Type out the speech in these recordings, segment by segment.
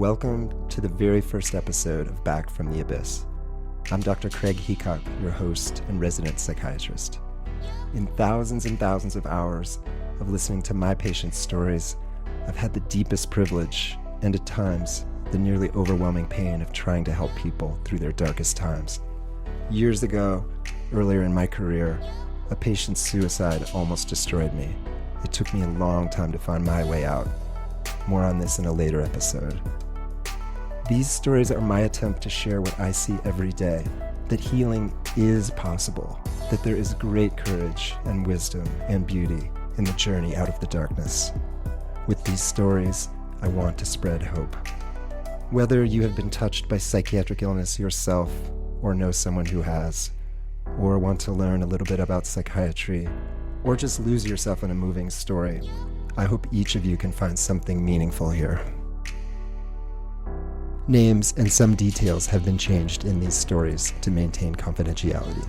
Welcome to the very first episode of Back from the Abyss. I'm Dr. Craig Heacock, your host and resident psychiatrist. In thousands and thousands of hours of listening to my patients' stories, I've had the deepest privilege and at times the nearly overwhelming pain of trying to help people through their darkest times. Years ago, earlier in my career, a patient's suicide almost destroyed me. It took me a long time to find my way out. More on this in a later episode. These stories are my attempt to share what I see every day, that healing is possible, that there is great courage and wisdom and beauty in the journey out of the darkness. With these stories, I want to spread hope. Whether you have been touched by psychiatric illness yourself, or know someone who has, or want to learn a little bit about psychiatry, or just lose yourself in a moving story, I hope each of you can find something meaningful here. Names and some details have been changed in these stories to maintain confidentiality.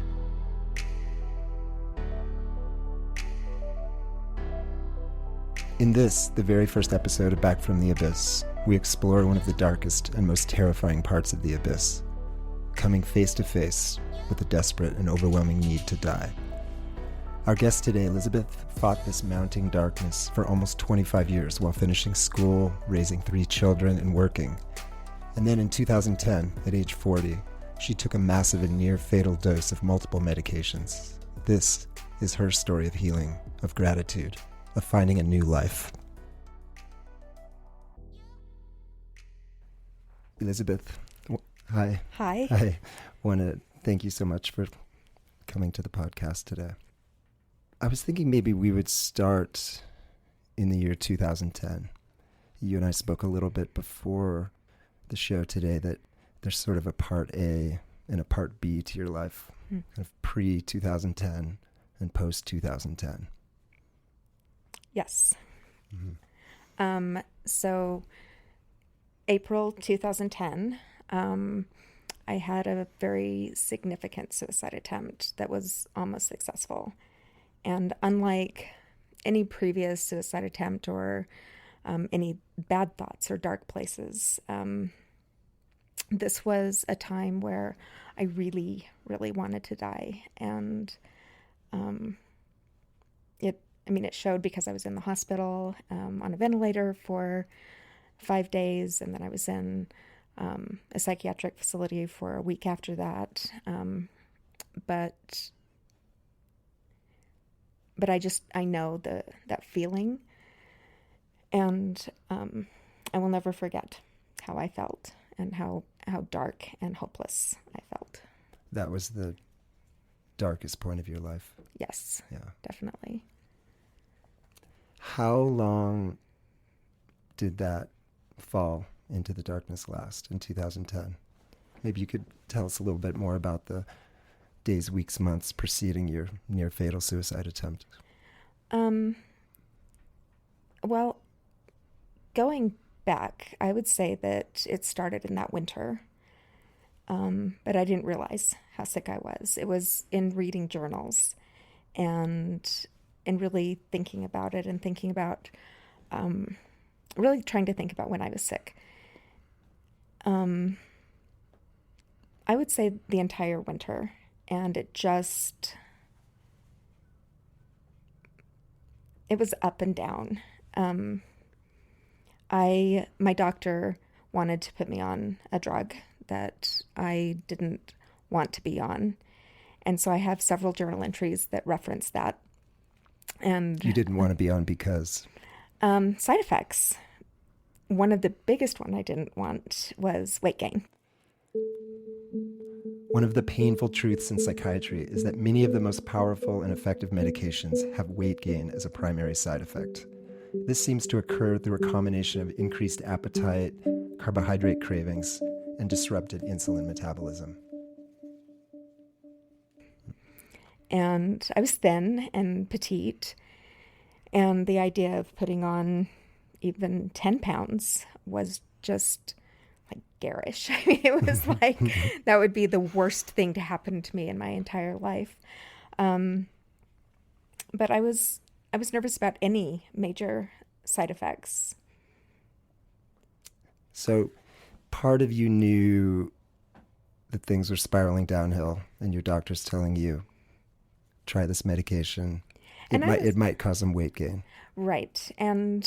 In this, the very first episode of Back from the Abyss, we explore one of the darkest and most terrifying parts of the abyss, coming face to face with the desperate and overwhelming need to die. Our guest today, Elizabeth, fought this mounting darkness for almost 25 years while finishing school, raising 3 children, and working. And then in 2010, at age 40, she took a massive and near-fatal dose of multiple medications. This is her story of healing, of gratitude, of finding a new life. Elizabeth, hi. Hi. I want to thank you so much for coming to the podcast today. I was thinking maybe we would start in the year 2010. You and I spoke a little bit before the show today that there's sort of a part A and a part B to your life, kind of pre-2010 and post-2010. Yes. Mm-hmm. So April 2010, I had a very significant suicide attempt that was almost successful. And unlike any previous suicide attempt or any bad thoughts or dark places, this was a time where I really, really wanted to die. And it showed because I was in the hospital on a ventilator for 5 days, and then I was in a psychiatric facility for a week after that. But I know that feeling, and I will never forget how I felt and how dark and hopeless I felt. That was the darkest point of your life? Yes, yeah, definitely. How long did that fall into the darkness last in 2010? Maybe you could tell us a little bit more about the days, weeks, months preceding your near-fatal suicide attempt. Well, going back, I would say that it started in that winter, but I didn't realize how sick I was. It was in reading journals and really thinking about it and thinking about, really trying to think about when I was sick. I would say the entire winter, and it was up and down. My doctor wanted to put me on a drug that I didn't want to be on. And so I have several journal entries that reference that. And you didn't want to be on because? Side effects. One of the biggest one I didn't want was weight gain. One of the painful truths in psychiatry is that many of the most powerful and effective medications have weight gain as a primary side effect. This seems to occur through a combination of increased appetite, carbohydrate cravings, and disrupted insulin metabolism. And I was thin and petite, and the idea of putting on even 10 pounds was just like garish. I mean, it was like that would be the worst thing to happen to me in my entire life. But I was nervous about any major side effects. So part of you knew that things were spiraling downhill and your doctor's telling you, try this medication. It might cause some weight gain. Right. And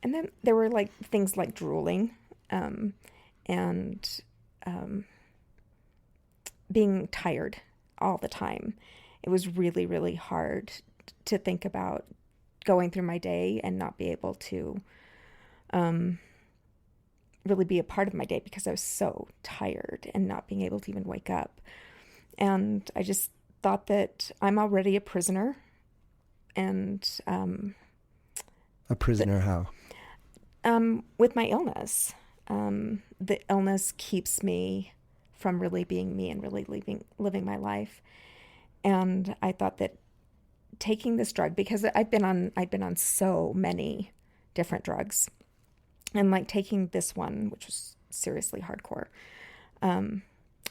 then there were like things like drooling, and being tired all the time. It was really, really hard to think about going through my day and not be able to really be a part of my day because I was so tired and not being able to even wake up. And I just thought that I'm already a prisoner. And a prisoner how? With my illness. The illness keeps me from really being me and really living my life. And I thought that taking this drug, because I'd been on so many different drugs, and like taking this one, which was seriously hardcore, I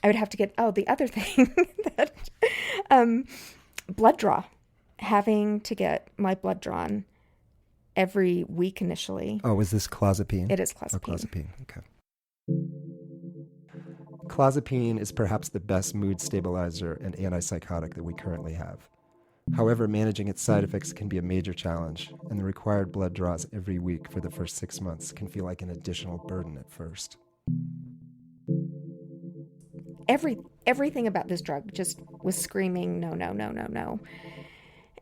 would have to get, the other thing that, blood draw, having to get my blood drawn every week initially. Oh, is this clozapine? It is clozapine. Oh, clozapine, okay. Clozapine is perhaps the best mood stabilizer and antipsychotic that we currently have. However, managing its side effects can be a major challenge, and the required blood draws every week for the first 6 months can feel like an additional burden at first. Everything about this drug just was screaming, no, no, no, no, no.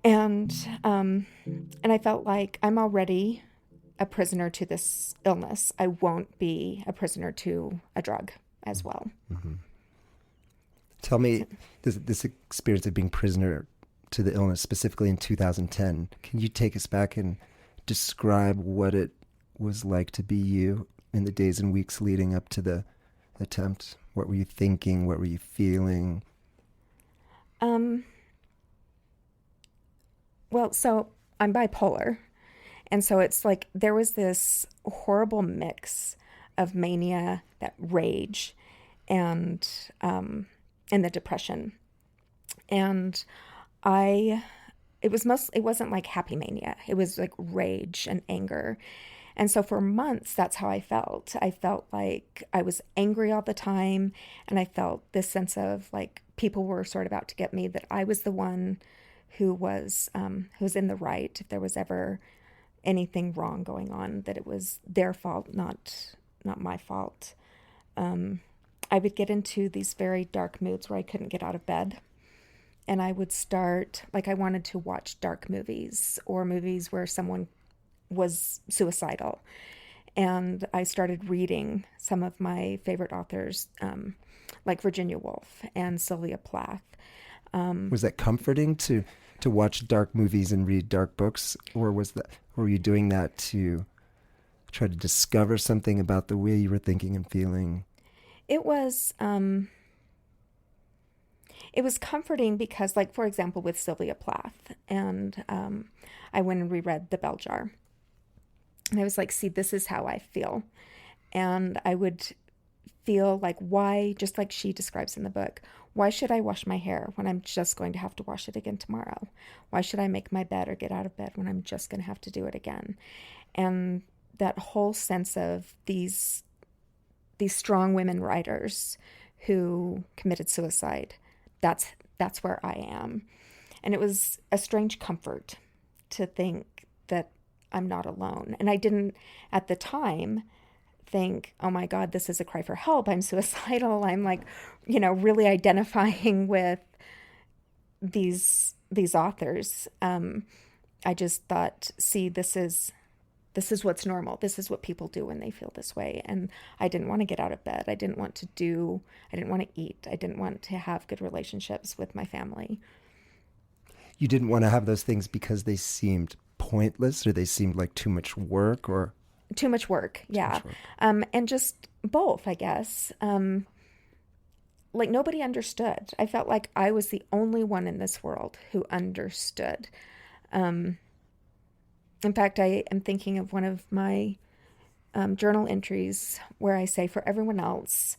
And I felt like I'm already a prisoner to this illness. I won't be a prisoner to a drug as well. Mm-hmm. Tell me, this experience of being prisoner to the illness, specifically in 2010, can you take us back and describe what it was like to be you in the days and weeks leading up to the attempt? What were you thinking? What were you feeling? Well, so I'm bipolar. And so it's like there was this horrible mix of mania, that rage, and the depression. And it wasn't like happy mania. It was like rage and anger. And so for months, that's how I felt. I felt like I was angry all the time. And I felt this sense of like people were sort of out to get me, that I was the one who was in the right. If there was ever anything wrong going on, that it was their fault, not my fault. I would get into these very dark moods where I couldn't get out of bed. And I would start, like I wanted to watch dark movies or movies where someone was suicidal. And I started reading some of my favorite authors, like Virginia Woolf and Sylvia Plath. Was that comforting to watch dark movies and read dark books? Or were you doing that to try to discover something about the way you were thinking and feeling? It was comforting because, like, for example, with Sylvia Plath, and I went and reread The Bell Jar. And I was like, see, this is how I feel. And I would feel like, why, just like she describes in the book, why should I wash my hair when I'm just going to have to wash it again tomorrow? Why should I make my bed or get out of bed when I'm just going to have to do it again? And that whole sense of these strong women writers who committed suicide, that's where I am. And it was a strange comfort to think that I'm not alone. And I didn't at the time think, oh my God, this is a cry for help. I'm suicidal. I'm like, really identifying with these authors. I just thought, see, this is what's normal. This is what people do when they feel this way. And I didn't want to get out of bed. I didn't want to eat. I didn't want to have good relationships with my family. You didn't want to have those things because they seemed pointless, or they seemed like too much work, or? Too much work, yeah. And just both, I guess. Like nobody understood. I felt like I was the only one in this world who understood. In fact, I am thinking of one of my journal entries where I say, for everyone else,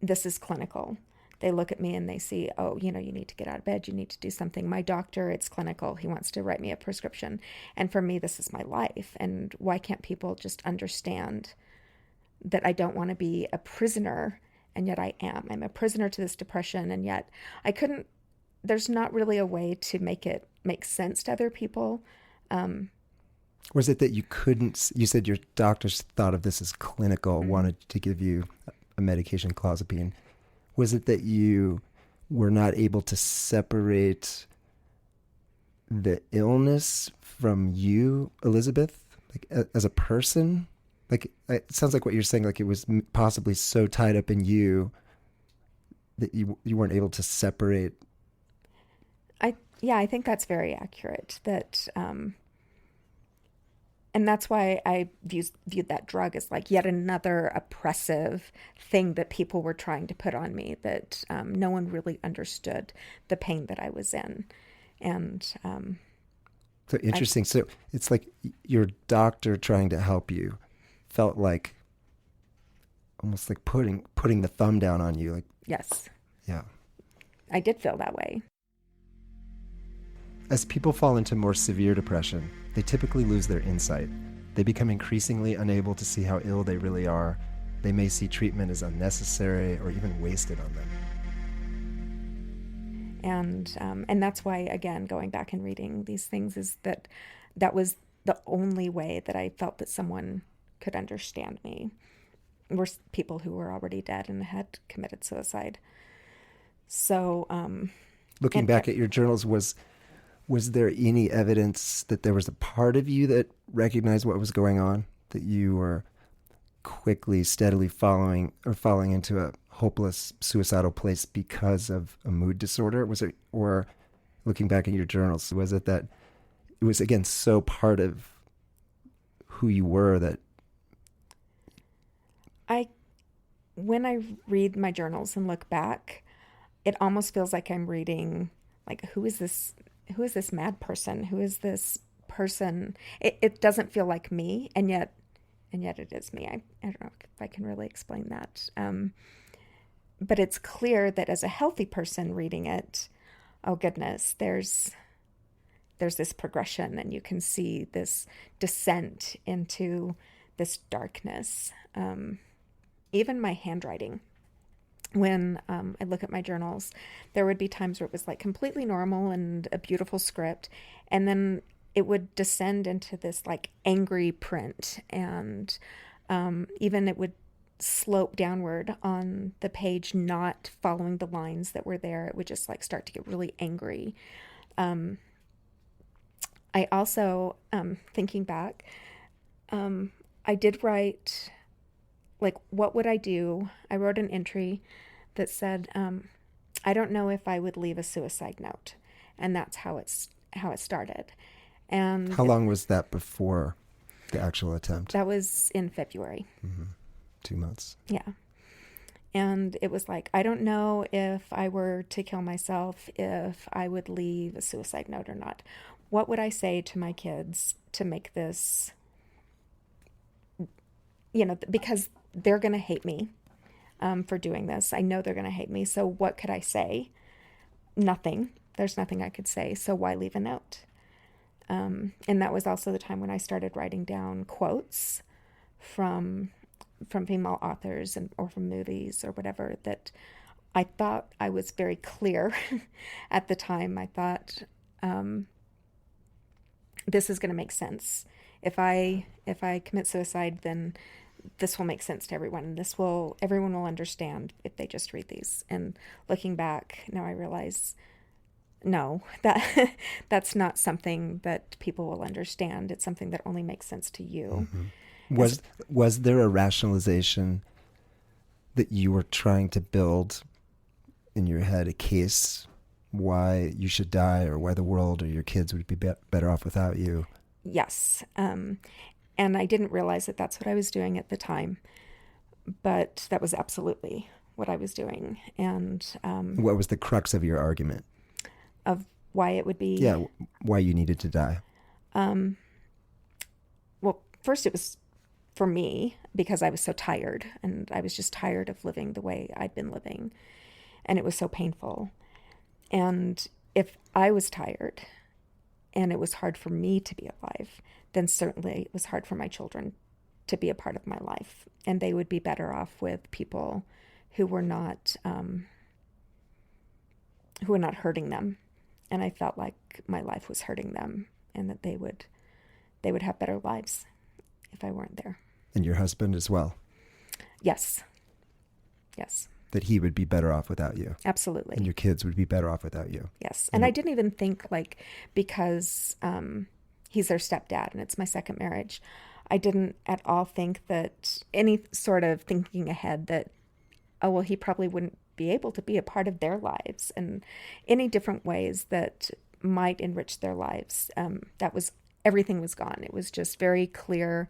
this is clinical. They look at me and they see, oh, you need to get out of bed. You need to do something. My doctor, it's clinical. He wants to write me a prescription. And for me, this is my life. And why can't people just understand that I don't want to be a prisoner, and yet I am. I'm a prisoner to this depression, and yet I couldn't, there's not really a way to make it make sense to other people. Was it that you couldn't, you said your doctors thought of this as clinical, wanted to give you a medication, Clozapine. Was it that you were not able to separate the illness from you, Elizabeth, like as a person? Like, it sounds like what you're saying, like it was possibly so tied up in you that you weren't able to separate. I think that's very accurate. That, and that's why I viewed that drug as like yet another oppressive thing that people were trying to put on me, that no one really understood the pain that I was in. And so interesting. So it's like your doctor trying to help you felt like almost like putting the thumb down on you. Like, yes. Yeah. I did feel that way. As people fall into more severe depression, they typically lose their insight. They become increasingly unable to see how ill they really are. They may see treatment as unnecessary or even wasted on them. And that's why, again, going back and reading these things, is that was the only way that I felt that someone could understand me, were people who were already dead and had committed suicide. So, looking back at your journals, was there any evidence that there was a part of you that recognized what was going on, that you were quickly, steadily falling into a hopeless, suicidal place because of a mood disorder? Was it, or looking back at your journals, was it that it was, again, so part of who you were that... When I read my journals and look back, it almost feels like I'm reading, like, who is this mad person? Who is this person? It doesn't feel like me, and yet it is me. I don't know if I can really explain that. But it's clear that as a healthy person reading it, oh goodness, there's this progression, and you can see this descent into this darkness. Even my handwriting, when I look at my journals, there would be times where it was like completely normal and a beautiful script, and then it would descend into this like angry print, and even it would slope downward on the page, not following the lines that were there. It would just like start to get really angry. I also, thinking back, I did write, like, what would I do? I wrote an entry that said, I don't know if I would leave a suicide note. And that's how it started. And how long was that before the actual attempt? That was in February. 2 months. Yeah. And it was like, I don't know if I were to kill myself, if I would leave a suicide note or not. What would I say to my kids to make this, because they're going to hate me for doing this. I know they're going to hate me. So what could I say? Nothing. There's nothing I could say. So why leave a note? And that was also the time when I started writing down quotes from female authors or from movies or whatever, that I thought I was very clear at the time. I thought, this is going to make sense. If I commit suicide, then this will make sense to everyone, and everyone will understand if they just read these. And looking back now, I realize, no, that's not something that people will understand. It's something that only makes sense to you. Mm-hmm. Was there a rationalization that you were trying to build in your head, a case why you should die, or why the world or your kids would be better off without you? Yes. And I didn't realize that that's what I was doing at the time, but that was absolutely what I was doing. And what was the crux of your argument? Of why it would be... Yeah, why you needed to die. Well, first it was for me, because I was so tired, and I was just tired of living the way I'd been living, and it was so painful. And if I was tired and it was hard for me to be alive, then certainly it was hard for my children to be a part of my life, and they would be better off with people who were not hurting them. And I felt like my life was hurting them, and that they would have better lives if I weren't there. And your husband as well? Yes. That he would be better off without you? Absolutely. And your kids would be better off without you? Yes. And I didn't even think, like, because he's their stepdad and it's my second marriage, I didn't at all think that any sort of thinking ahead that, oh, well, he probably wouldn't be able to be a part of their lives and any different ways that might enrich their lives. Everything was gone. It was just very clear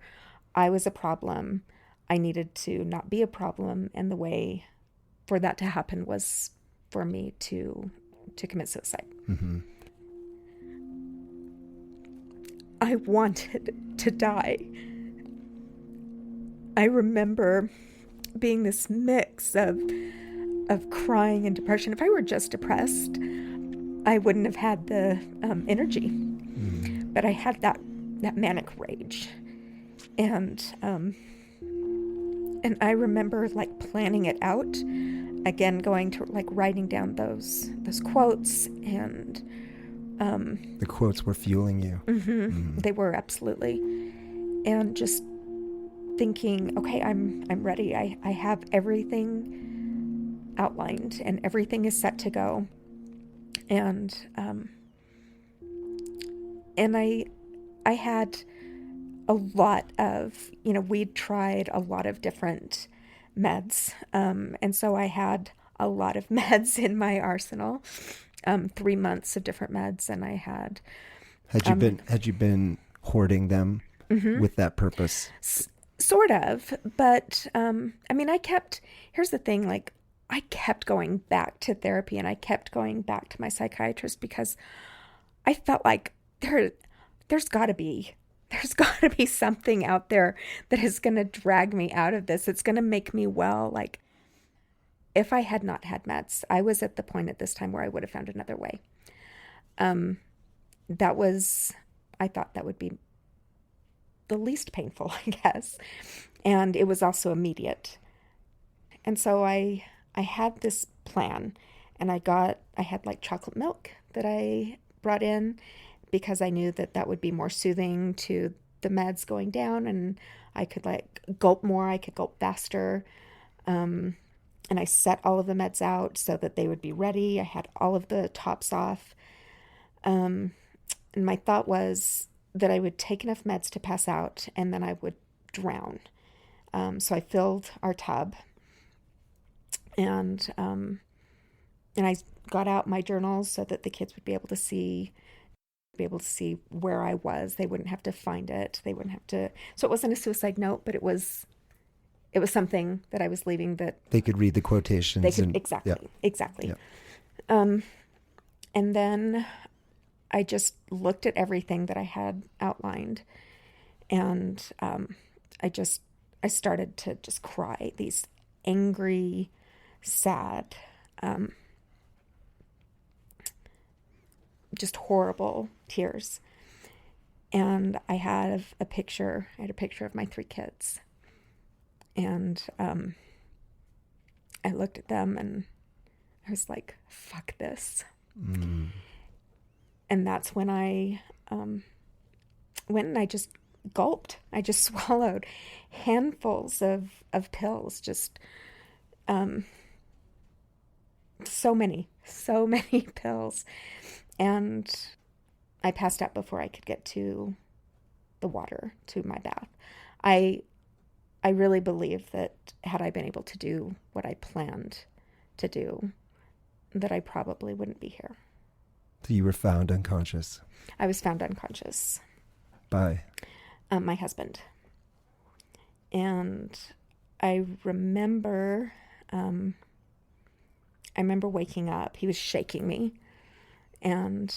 I was a problem. I needed to not be a problem. And the way for that to happen was for me to commit suicide. Mm-hmm. I wanted to die. I remember being this mix of crying and depression. If I were just depressed, I wouldn't have had the energy. Mm-hmm. But I had that manic rage. And I remember, like, planning it out. Again, going to, like, writing down those quotes, and the quotes were fueling you. Mm-hmm. Mm-hmm. They were, absolutely. And just thinking, okay, I'm ready. I have everything outlined and everything is set to go. And I had a lot of, we'd tried a lot of different meds. And so I had a lot of meds in my arsenal, 3 months of different meds. And I had, had you been hoarding them mm-hmm. with that purpose? Sort of, but, here's the thing, like, I kept going back to therapy and I kept going back to my psychiatrist because I felt like there's got to be something out there that is going to drag me out of this. It's going to make me well. Like, if I had not had meds, I was at the point at this time where I would have found another way. I thought that would be the least painful, I guess. And it was also immediate. And so I had this plan, and I had like chocolate milk that I brought in because I knew that would be more soothing to the meds going down, and I could like gulp more, I could gulp faster. And I set all of the meds out so that they would be ready. I had all of the tops off. And my thought was that I would take enough meds to pass out, and then I would drown. So I filled our tub, and I got out my journals so that the kids would be able to see where I was. They wouldn't have to find it. They wouldn't have to. So it wasn't a suicide note, but it was something that I was leaving that they could read the quotations. They could, exactly. Yeah. And then I just looked at everything that I had outlined, and I started to just cry, these angry, sad, just horrible tears. And I had a picture of my 3 kids. And I looked at them and I was like, fuck this. Mm. And that's when I went and I just gulped. I just swallowed handfuls of pills, just so many pills. And I passed out before I could get to the water, to my bath. I really believe that had I been able to do what I planned to do, that I probably wouldn't be here. So you were found unconscious? I was found unconscious. By? My husband. And I remember waking up. He was shaking me. And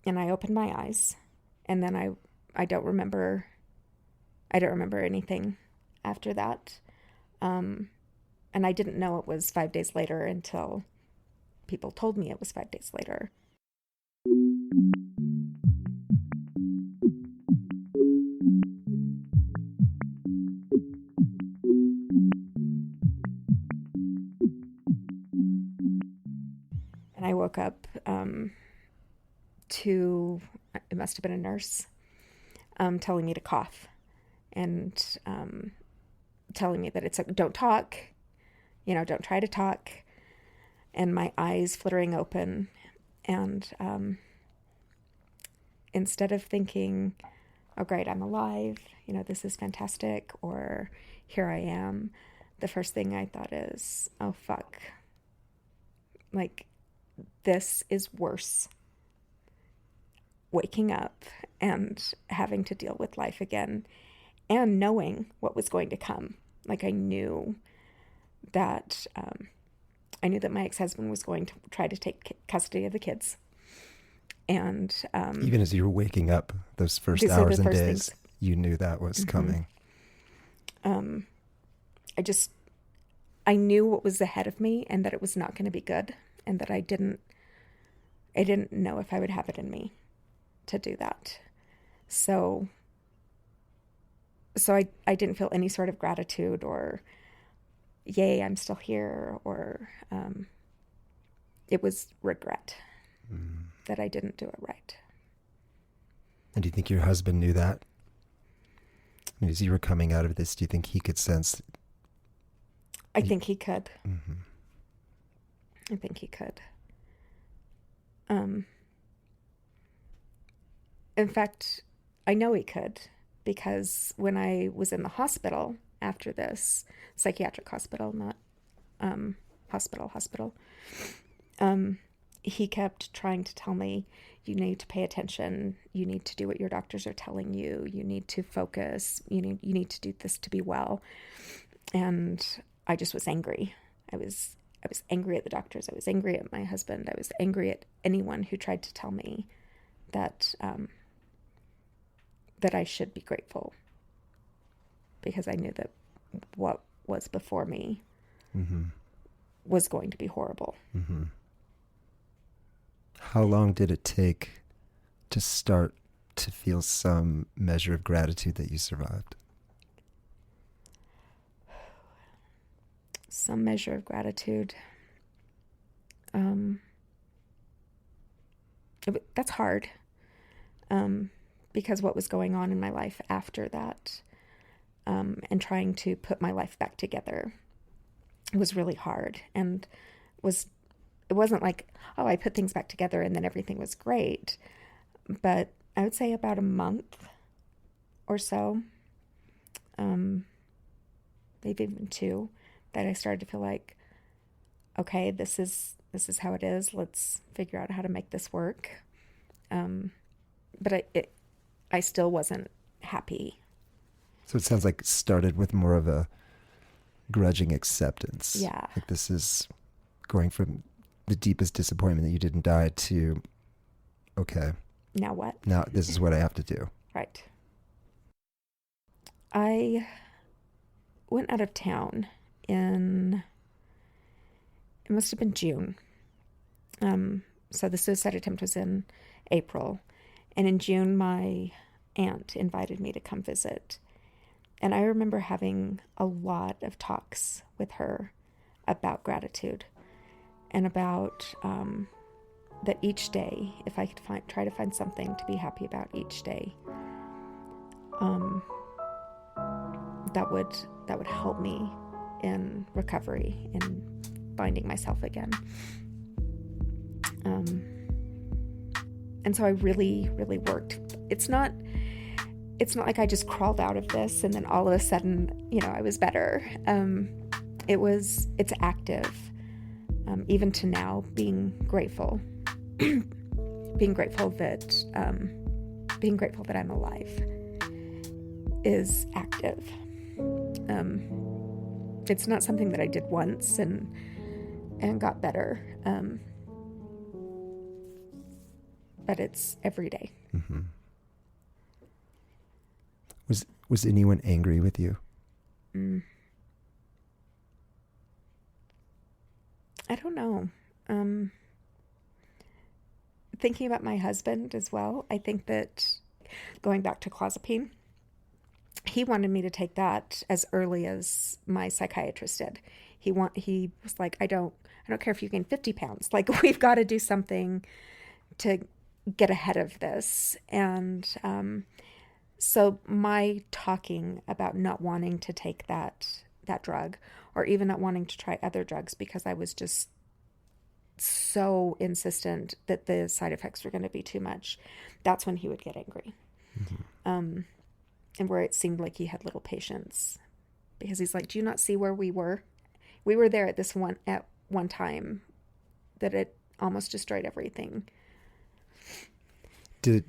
I opened my eyes. And then I don't remember anything after that. And I didn't know it was 5 days later until people told me it was 5 days later. And I woke up to, it must have been a nurse, telling me to cough and telling me that don't talk, don't try to talk. And my eyes flittering open. And instead of thinking, oh, great, I'm alive, this is fantastic, or here I am, the first thing I thought is, oh, fuck. Like, this is worse. Waking up and having to deal with life again and knowing what was going to come. Like, I knew that my ex-husband was going to try to take custody of the kids. And even as you were waking up, those first hours and days, you knew that was coming. I knew what was ahead of me and that it was not going to be good, and that I didn't know if I would have it in me to do that. So I didn't feel any sort of gratitude or, yay, I'm still here, or it was regret that I didn't do it right. And do you think your husband knew that? I mean, as you were coming out of this, do you think he could sense? I think he could. Mm-hmm. I think he could. In fact, I know he could, because when I was in the hospital after this, psychiatric hospital, not hospital, he kept trying to tell me, you need to pay attention, you need to do what your doctors are telling you, you need to focus, you need to do this to be well. And I just was angry. I was angry at the doctors. I was angry at my husband. I was angry at anyone who tried to tell me that that I should be grateful, because I knew that what was before me was going to be horrible. Mm-hmm. How long did it take to start to feel some measure of gratitude that you survived? Some measure of gratitude. That's hard. Because what was going on in my life after that, and trying to put my life back together was really hard. And it wasn't like, oh, I put things back together and then everything was great. But I would say about a month or so, maybe even 2, that I started to feel like, okay, this is how it is. Let's figure out how to make this work. But I still wasn't happy. So it sounds like it started with more of a grudging acceptance. Yeah. Like, this is going from the deepest disappointment that you didn't die to, okay, now what? Now this is what I have to do. Right. I went out of town it must have been June. So the suicide attempt was in April. And in June, my aunt invited me to come visit. And I remember having a lot of talks with her about gratitude and about that each day, if I could try to find something to be happy about each day, that would help me in recovery, in finding myself again. And so I really, really worked. It's not like I just crawled out of this and then all of a sudden, I was better. It's active. Even to now, being grateful that I'm alive is active. It's not something that I did once and got better. But it's every day. Mm-hmm. Was anyone angry with you? I don't know. Thinking about my husband as well, I think that going back to Clozapine, he wanted me to take that as early as my psychiatrist did. He was like, I don't care if you gain 50 pounds. Like, we've got to do something to get ahead of this. And so my talking about not wanting to take that drug, or even not wanting to try other drugs because I was just so insistent that the side effects were going to be too much, that's when he would get angry. Mm-hmm. And where it seemed like he had little patience, because he's like, do you not see where we were? We were there at one time that it almost destroyed everything. Did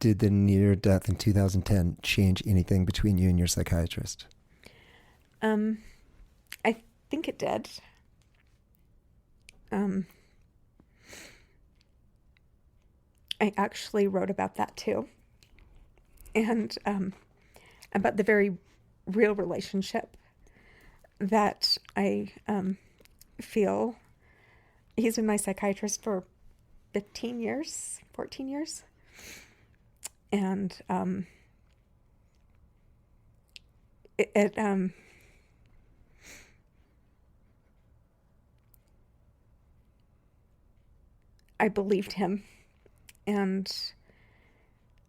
the near death in 2010 change anything between you and your psychiatrist? I think it did. I actually wrote about that too. And about the very real relationship that I feel. He's been my psychiatrist for 14 years. And I believed him, and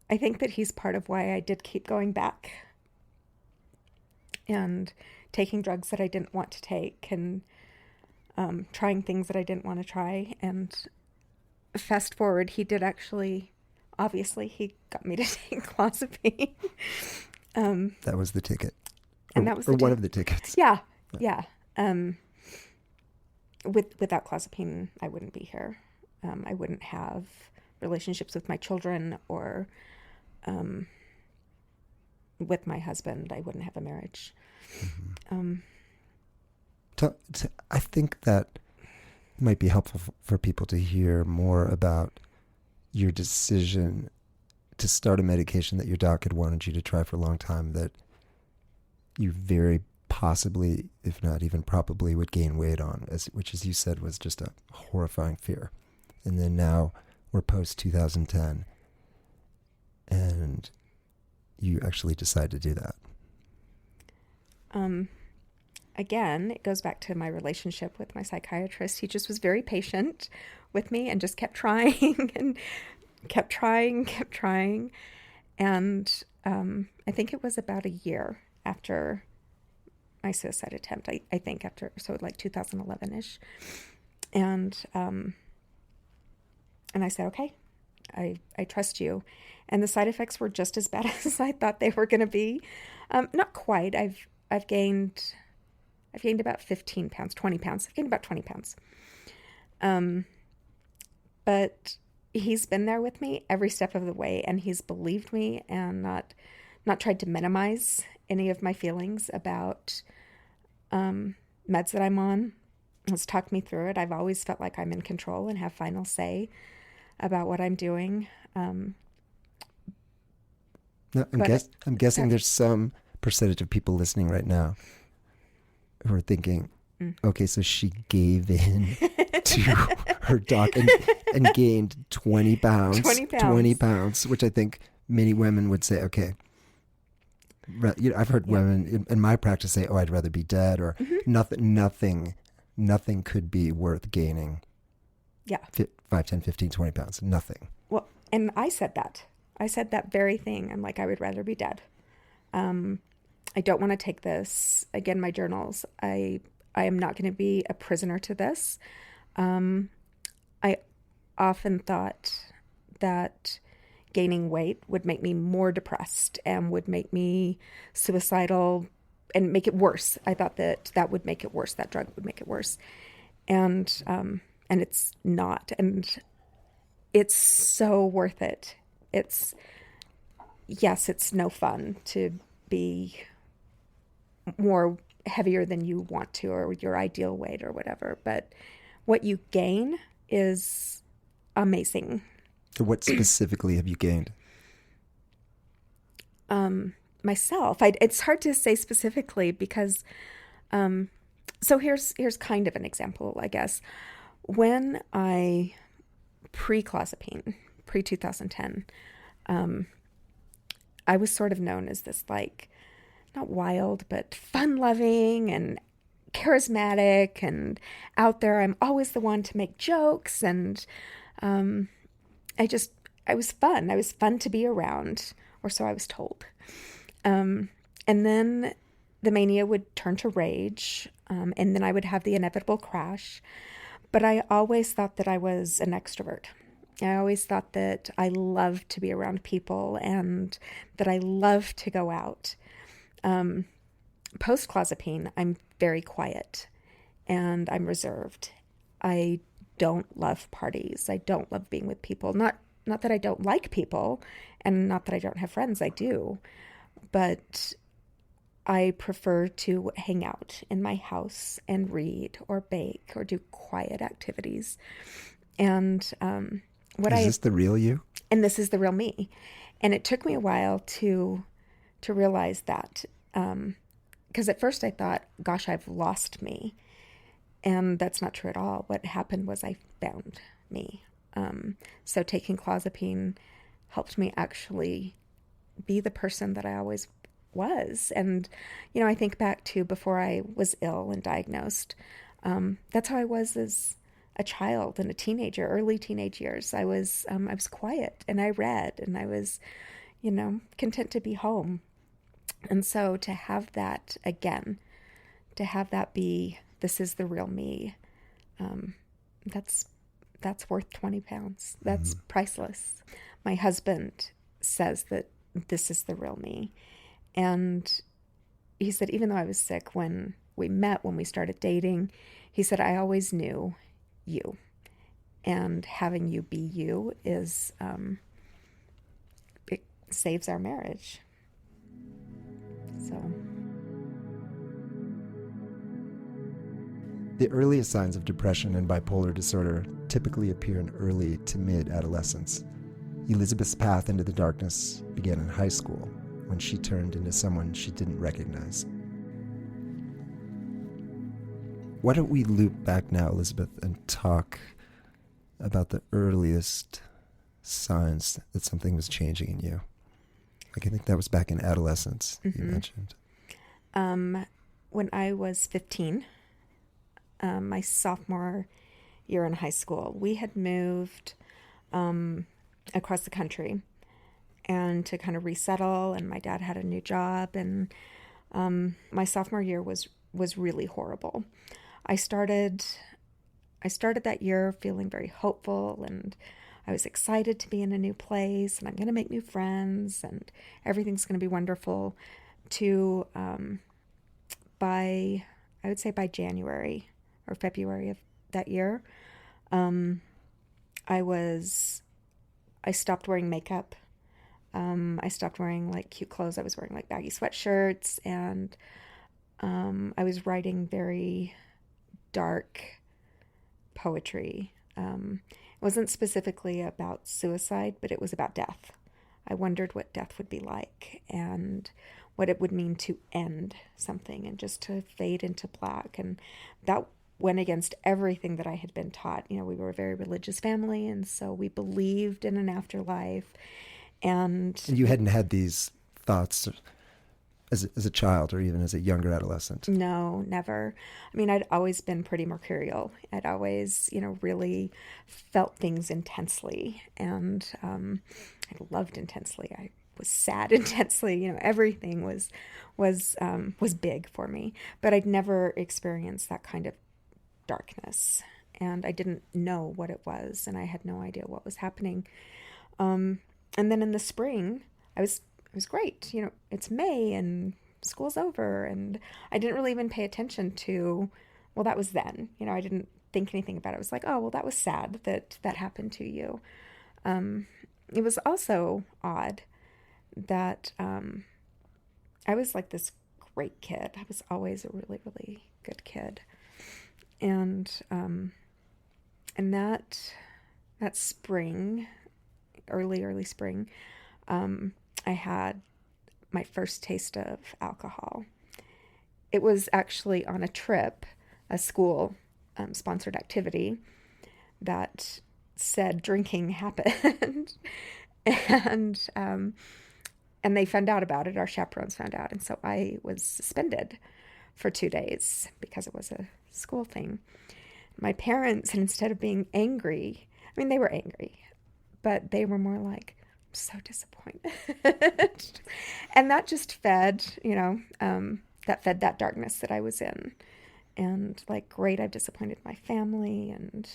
I think that he's part of why I did keep going back and taking drugs that I didn't want to take, and trying things that I didn't want to try. And fast forward, he did actually, obviously, he got me to take Clozapine. That was the ticket. And that was one of the tickets. Yeah. Without Clozapine, I wouldn't be here. I wouldn't have relationships with my children, or with my husband. I wouldn't have a marriage. Mm-hmm. I think that might be helpful for people to hear more about your decision to start a medication that your doc had wanted you to try for a long time, that you very possibly, if not even probably, would gain weight on, which, as you said, was just a horrifying fear. And then now we're post 2010, and you actually decide to do that. Again, it goes back to my relationship with my psychiatrist. He just was very patient with me and just kept trying and kept trying. And I think it was about a year after my suicide attempt, I think after, so like 2011-ish. And I said, okay, I trust you. And the side effects were just as bad as I thought they were going to be. Not quite. I've gained about 15 pounds, 20 pounds. I've gained about 20 pounds. But he's been there with me every step of the way, and he's believed me and not tried to minimize any of my feelings about meds that I'm on. He's talked me through it. I've always felt like I'm in control and have final say about what I'm doing. I'm guessing there's some percentage of people listening right now who are thinking, okay, so she gave in to her doc and gained 20 pounds, 20 pounds, which I think many women would say, okay. I've heard women in my practice say, oh, I'd rather be dead, or nothing could be worth gaining. Yeah. 5, 10, 15, 20 pounds, nothing. Well, and I said that very thing. I'm like, I would rather be dead. I don't want to take this. Again, my journals, I am not going to be a prisoner to this. I often thought that gaining weight would make me more depressed and would make me suicidal and make it worse. I thought that would make it worse. That drug would make it worse. And it's not. And it's so worth it. It's no fun to be more heavier than you want to, or your ideal weight or whatever. But what you gain is amazing. So what specifically have you gained? Myself. It's hard to say specifically because, so here's kind of an example, I guess. When I pre-Clozapine, pre-2010, I was sort of known as this, like, not wild, but fun-loving and charismatic and out there. I'm always the one to make jokes, and I was fun. I was fun to be around, or so I was told. And then the mania would turn to rage, and then I would have the inevitable crash. But I always thought that I was an extrovert. I always thought that I loved to be around people and that I loved to go out. Post-Clozapine, I'm very quiet and I'm reserved. I don't love parties. I don't love being with people. Not that I don't like people, and not that I don't have friends. I do. But I prefer to hang out in my house and read or bake or do quiet activities. And Is this the real you? And this is the real me. And it took me a while to realize that. Because at first I thought, gosh, I've lost me. And that's not true at all. What happened was I found me. So taking Clozapine helped me actually be the person that I always was. And, I think back to before I was ill and diagnosed. That's how I was as a child and a teenager, early teenage years. I was quiet and I read and I was, content to be home. And so to have that again, to have that be, this is the real me, that's worth 20 pounds. That's priceless. My husband says that this is the real me. And he said, even though I was sick when we met, when we started dating, he said, I always knew you. And having you be you is, it saves our marriage. So. The earliest signs of depression and bipolar disorder typically appear in early to mid-adolescence. Elizabeth's path into the darkness began in high school, when she turned into someone she didn't recognize. Why don't we loop back now, Elizabeth, and talk about the earliest signs that something was changing in you? Like, I think that was back in adolescence, you mentioned. When I was 15, my sophomore year in high school, we had moved across the country and to kind of resettle, and my dad had a new job, and my sophomore year was really horrible. I started that year feeling very hopeful, and I was excited to be in a new place, and I'm going to make new friends, and everything's going to be wonderful. To I would say by January or February of that year, I stopped wearing makeup. I stopped wearing like cute clothes. I was wearing like baggy sweatshirts, and I was writing very dark poetry. It wasn't specifically about suicide, but it was about death. I wondered what death would be like and what it would mean to end something and just to fade into black. And that went against everything that I had been taught. We were a very religious family, and so we believed in an afterlife. And you hadn't had these thoughts as a child or even as a younger adolescent? No, never. I mean, I'd always been pretty mercurial. I'd always, really felt things intensely, and I loved intensely. I was sad intensely. Everything was big for me. But I'd never experienced that kind of darkness, and I didn't know what it was, and I had no idea what was happening. And then in the spring, it was great. It's May and school's over, and I didn't really even pay attention to, well, that was then. I didn't think anything about it. I was like, oh, well, that was sad that happened to you. It was also odd that I was like this great kid. I was always a really, really good kid. And that spring, early spring, I had my first taste of alcohol. It was actually on a trip, a school sponsored activity that said drinking happened. And and they found out about it. Our chaperones found out. And so I was suspended for 2 days because it was a school thing. My parents, instead of being angry, I mean, they were angry, but they were more like, I'm so disappointed. And that just fed, that fed that darkness that I was in. And like, great, I've disappointed my family. And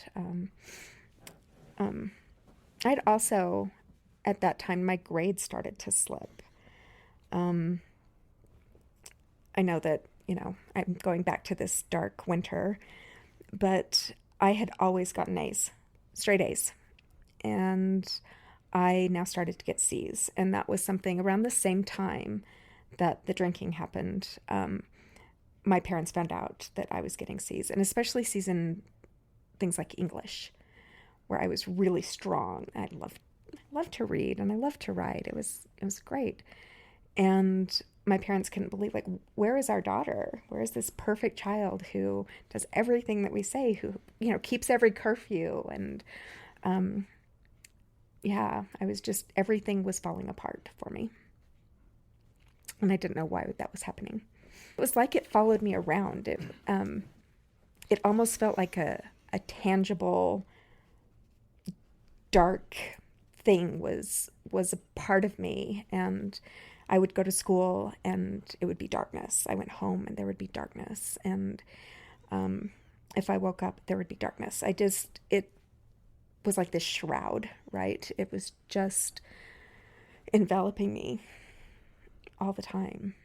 I'd also, at that time, my grades started to slip. I know that, I'm going back to this dark winter, but I had always gotten A's, straight A's. And I now started to get C's. And that was something around the same time that the drinking happened. My parents found out that I was getting C's, and especially C's in things like English, where I was really strong. I loved to read and I loved to write. It was great. And my parents couldn't believe, like, where is our daughter? Where is this perfect child who does everything that we say, who, keeps every curfew? And I was just, everything was falling apart for me. And I didn't know why that was happening. It was like it followed me around. It almost felt like a tangible, dark thing was a part of me. And I would go to school and it would be darkness. I went home and there would be darkness. And if I woke up, there would be darkness. It was like this shroud, right? It was just enveloping me all the time.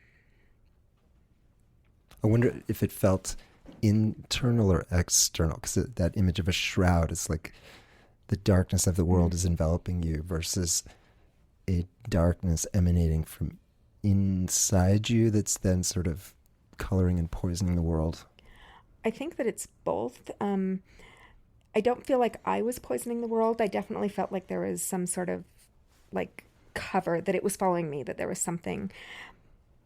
I wonder if it felt internal or external, because that image of a shroud is like the darkness of the world is enveloping you versus a darkness emanating from inside you that's then sort of coloring and poisoning the world. I think that it's both. I don't feel like I was poisoning the world. I definitely felt like there was some sort of like cover, that it was following me, that there was something.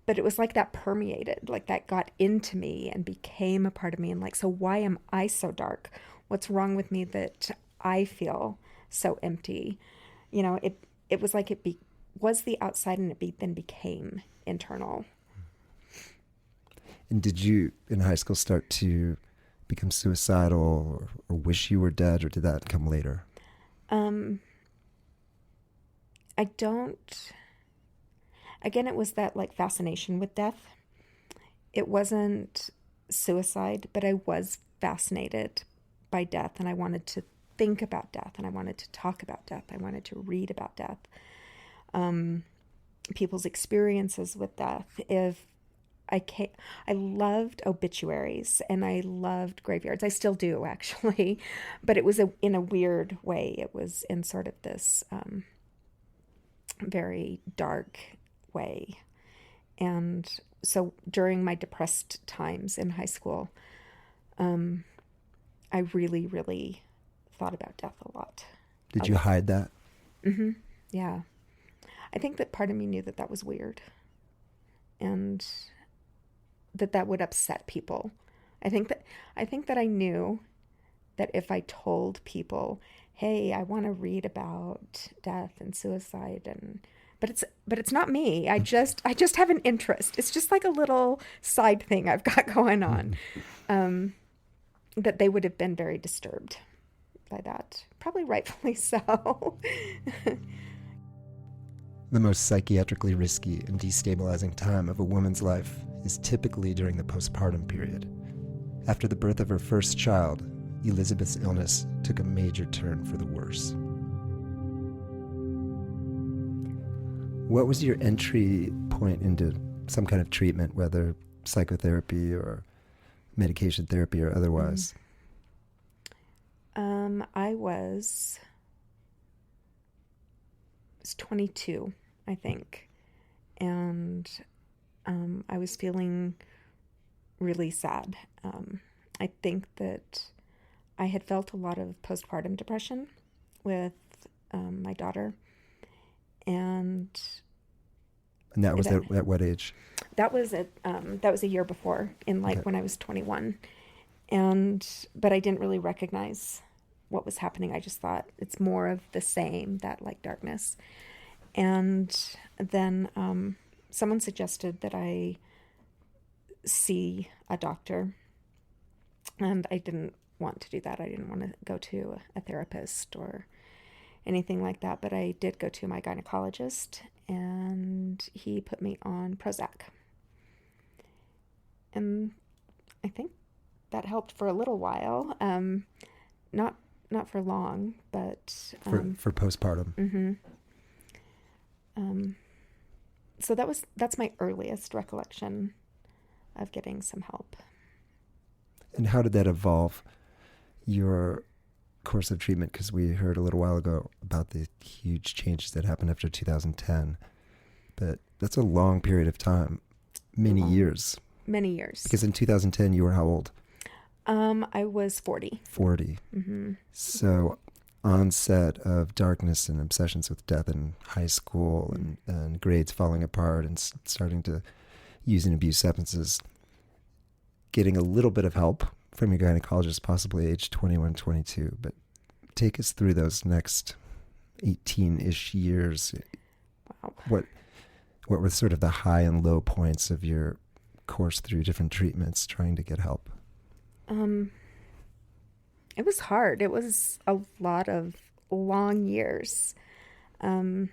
But it was like that permeated, like that got into me and became a part of me. And like, so why am I so dark? What's wrong with me that I feel so empty? It was like it was the outside, and it then became internal. And did you, in high school, start to become suicidal or wish you were dead, or did that come later? I don't... Again, it was that like fascination with death. It wasn't suicide, but I was fascinated by death, and I wanted to think about death, and I wanted to talk about death. I wanted to read about death. People's experiences with death. I loved obituaries and I loved graveyards. I still do, actually, but it was in a weird way. It was in sort of this very dark way. And so during my depressed times in high school, I really, really thought about death a lot. Did you hide that? Mm-hmm. Yeah. I think that part of me knew that that was weird and that would upset people. I think that I knew that if I told people, hey, I want to read about death and suicide, but it's not me. I just have an interest. It's just like a little side thing I've got going on. That they would have been very disturbed by that. Probably rightfully so. The most psychiatrically risky and destabilizing time of a woman's life is typically during the postpartum period. After the birth of her first child, Elizabeth's illness took a major turn for the worse. What was your entry point into some kind of treatment, whether psychotherapy or medication therapy or otherwise? I was 22, I think. And I was feeling really sad. I think that I had felt a lot of postpartum depression with my daughter. And that was at what age? That was a year before, when I was 21. But I didn't really recognize what was happening. I just thought it's more of the same, that like darkness. And then someone suggested that I see a doctor, and I didn't want to do that. I didn't want to go to a therapist or anything like that, but I did go to my gynecologist, and he put me on Prozac. And I think that helped for a little while. Not for long, but for postpartum. Mm-hmm. So that's my earliest recollection of getting some help. And how did that evolve your course of treatment? Because we heard a little while ago about the huge changes that happened after 2010, but that's a long period of time, many years. Many years. Because in 2010 you were how old? I was 40. 40. Mm-hmm. So onset of darkness and obsessions with death in high school, and grades falling apart and starting to use and abuse substances, getting a little bit of help from your gynecologist, possibly age 21, 22. But take us through those next 18-ish years. Wow. What were sort of the high and low points of your course through different treatments trying to get help? It was hard. It was a lot of long years. I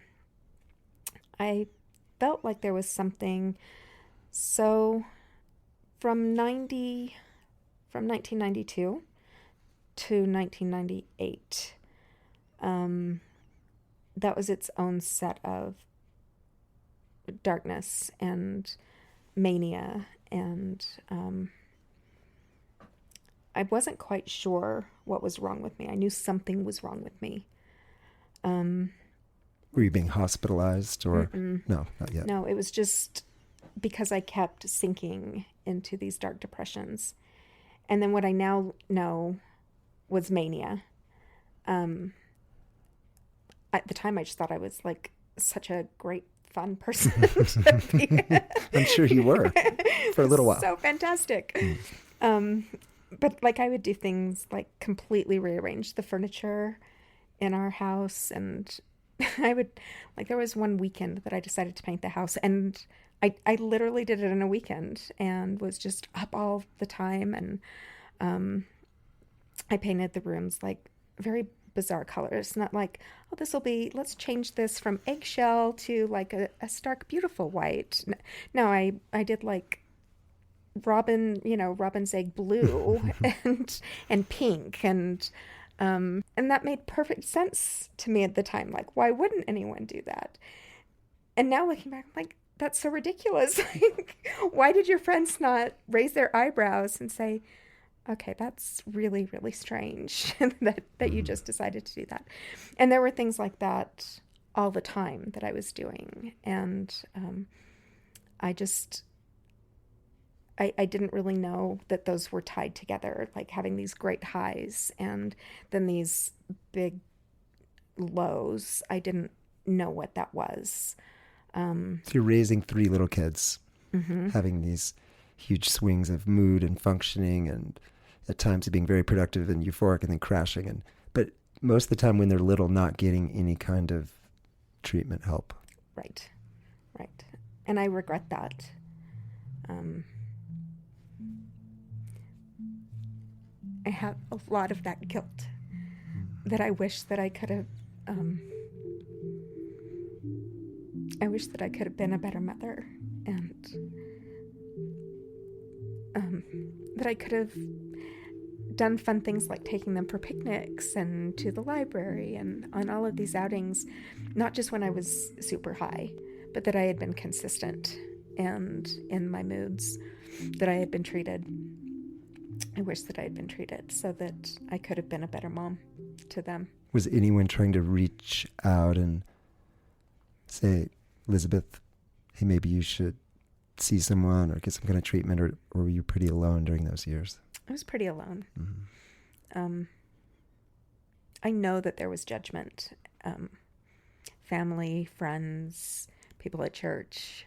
felt like there was something. So from 1992 to 1998, that was its own set of darkness and mania, and I wasn't quite sure what was wrong with me. I knew something was wrong with me. Were you being hospitalized or? Mm-mm. No, not yet. No, it was just because I kept sinking into these dark depressions. And then what I now know was mania. At the time, I just thought I was like such a great, fun person to be. I'm sure you were for a little while. So fantastic. But like I would do things like completely rearrange the furniture in our house, and I would, like, there was one weekend that I decided to paint the house, and I literally did it in a weekend and was just up all the time, and I painted the rooms like very bizarre colors, not like, oh, let's change this from eggshell to like a stark beautiful white. No, I did like robin's egg blue and pink, and that made perfect sense to me at the time. Like, why wouldn't anyone do that? And now looking back, I'm like, that's so ridiculous. Like, why did your friends not raise their eyebrows and say, okay, that's really, really strange that you just decided to do that? And there were things like that all the time that I was doing. And I didn't really know that those were tied together, like having these great highs and then these big lows. I didn't know what that was. So you're raising 3 little kids, having these huge swings of mood and functioning, and at times being very productive and euphoric, and then crashing. But most of the time when they're little, not getting any kind of treatment help. Right. And I regret that. I have a lot of that guilt that I wish that I could have. I wish that I could have been a better mother, and that I could have done fun things like taking them for picnics and to the library and on all of these outings, not just when I was super high, but that I had been consistent and in my moods, that I had been treated. I wish that I had been treated so that I could have been a better mom to them. Was anyone trying to reach out and say, Elizabeth, hey, maybe you should see someone or get some kind of treatment, or were you pretty alone during those years? I was pretty alone. Mm-hmm. I know that there was judgment. Family, friends, people at church,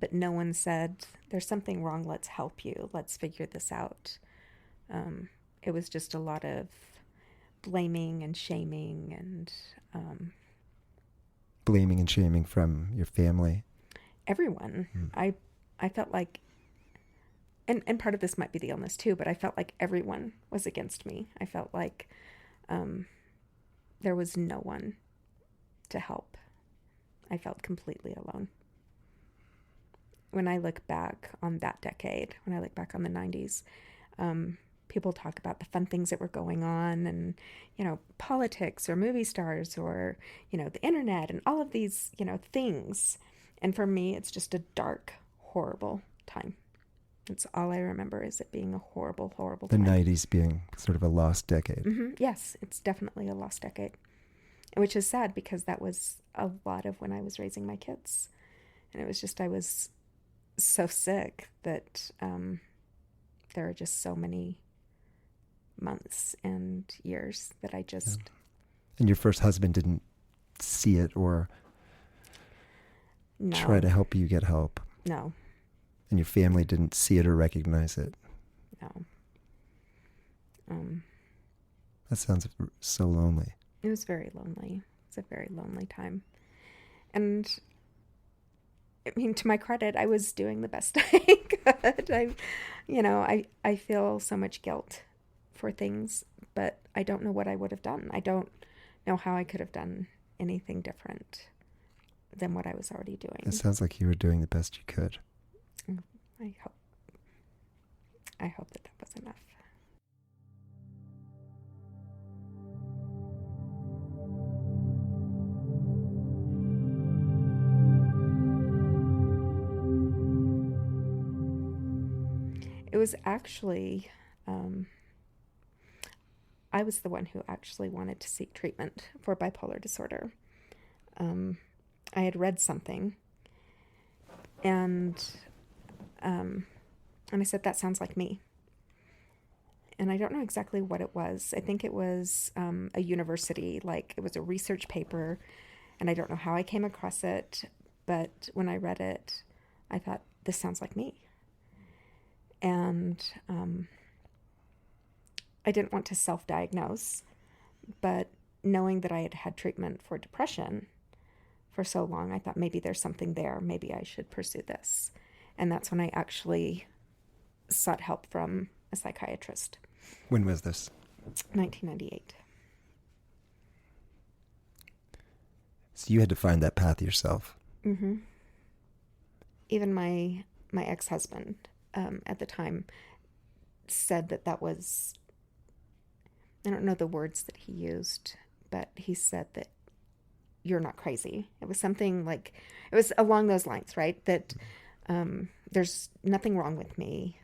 but no one said, there's something wrong, let's help you, let's figure this out. It was just a lot of blaming and shaming and... blaming and shaming from your family? Everyone. I felt like, and part of this might be the illness too, but I felt like everyone was against me. I felt like there was no one to help. I felt completely alone. When I look back on that decade, when I look back on the 90s, people talk about the fun things that were going on and, politics or movie stars or, the internet and all of these, things. And for me, it's just a dark, horrible time. That's all I remember, is it being a horrible, horrible time. The 90s being sort of a lost decade. Mm-hmm. Yes, it's definitely a lost decade. Which is sad, because that was a lot of when I was raising my kids. And it was just, I was so sick that there are just so many months and years that I just... Yeah. And your first husband didn't see it or try to help you get help? No. And your family didn't see it or recognize it? No. That sounds so lonely. It was very lonely. It's a very lonely time. And I mean, to my credit, I was doing the best I could. I feel so much guilt for things, but I don't know what I would have done. I don't know how I could have done anything different than what I was already doing. It sounds like you were doing the best you could. I hope that was enough. It was actually, I was the one who actually wanted to seek treatment for bipolar disorder. I had read something, and I said, that sounds like me. And I don't know exactly what it was. I think it was a university, like it was a research paper, and I don't know how I came across it, but when I read it, I thought, this sounds like me. And I didn't want to self-diagnose, but knowing that I had had treatment for depression for so long, I thought maybe there's something there. Maybe I should pursue this. And that's when I actually sought help from a psychiatrist. When was this? 1998. So you had to find that path yourself. Mm-hmm. Even my ex-husband at the time said that was, I don't know the words that he used, but he said that you're not crazy. It was something like, it was along those lines, right? That there's nothing wrong with me.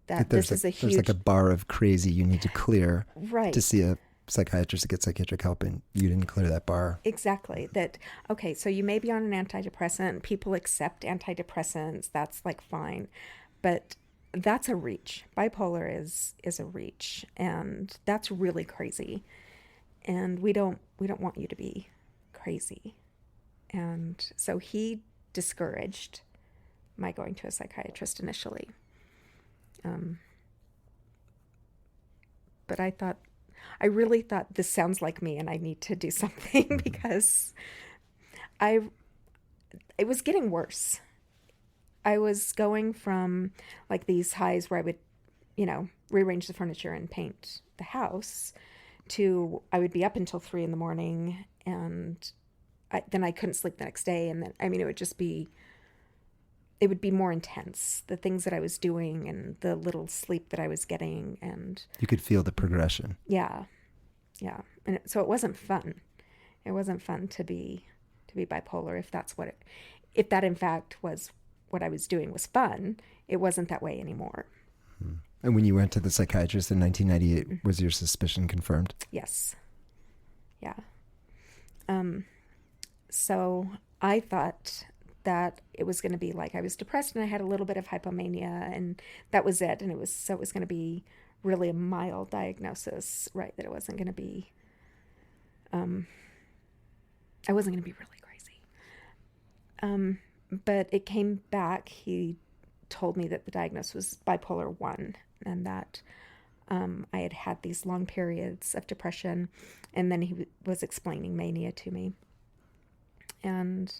That this is a huge... There's like a bar of crazy you need to clear, right, to see a psychiatrist to get psychiatric help, and you didn't clear that bar. Exactly. That, okay, so you may be on an antidepressant. People accept antidepressants. That's like fine. But that's a reach. Bipolar is a reach, and that's really crazy. And we don't want you to be crazy. And so he discouraged my going to a psychiatrist initially. But I really thought, this sounds like me and I need to do something, because it was getting worse. I was going from like these highs where I would, rearrange the furniture and paint the house, to I would be up until 3 a.m. and then I couldn't sleep the next day. And then, it would be more intense, the things that I was doing and the little sleep that I was getting. And you could feel the progression. Yeah. Yeah. And so it wasn't fun. It wasn't fun to be bipolar. If that in fact was what I was doing was fun, it wasn't that way anymore. And when you went to the psychiatrist in 1998, was your suspicion confirmed? Yes. Yeah. So I thought that it was going to be like I was depressed and I had a little bit of hypomania, and that was it. And it was going to be really a mild diagnosis, right? That it wasn't going to be, I wasn't going to be really crazy. But it came back. He told me that the diagnosis was bipolar 1, and that I had had these long periods of depression. And then he was explaining mania to me. And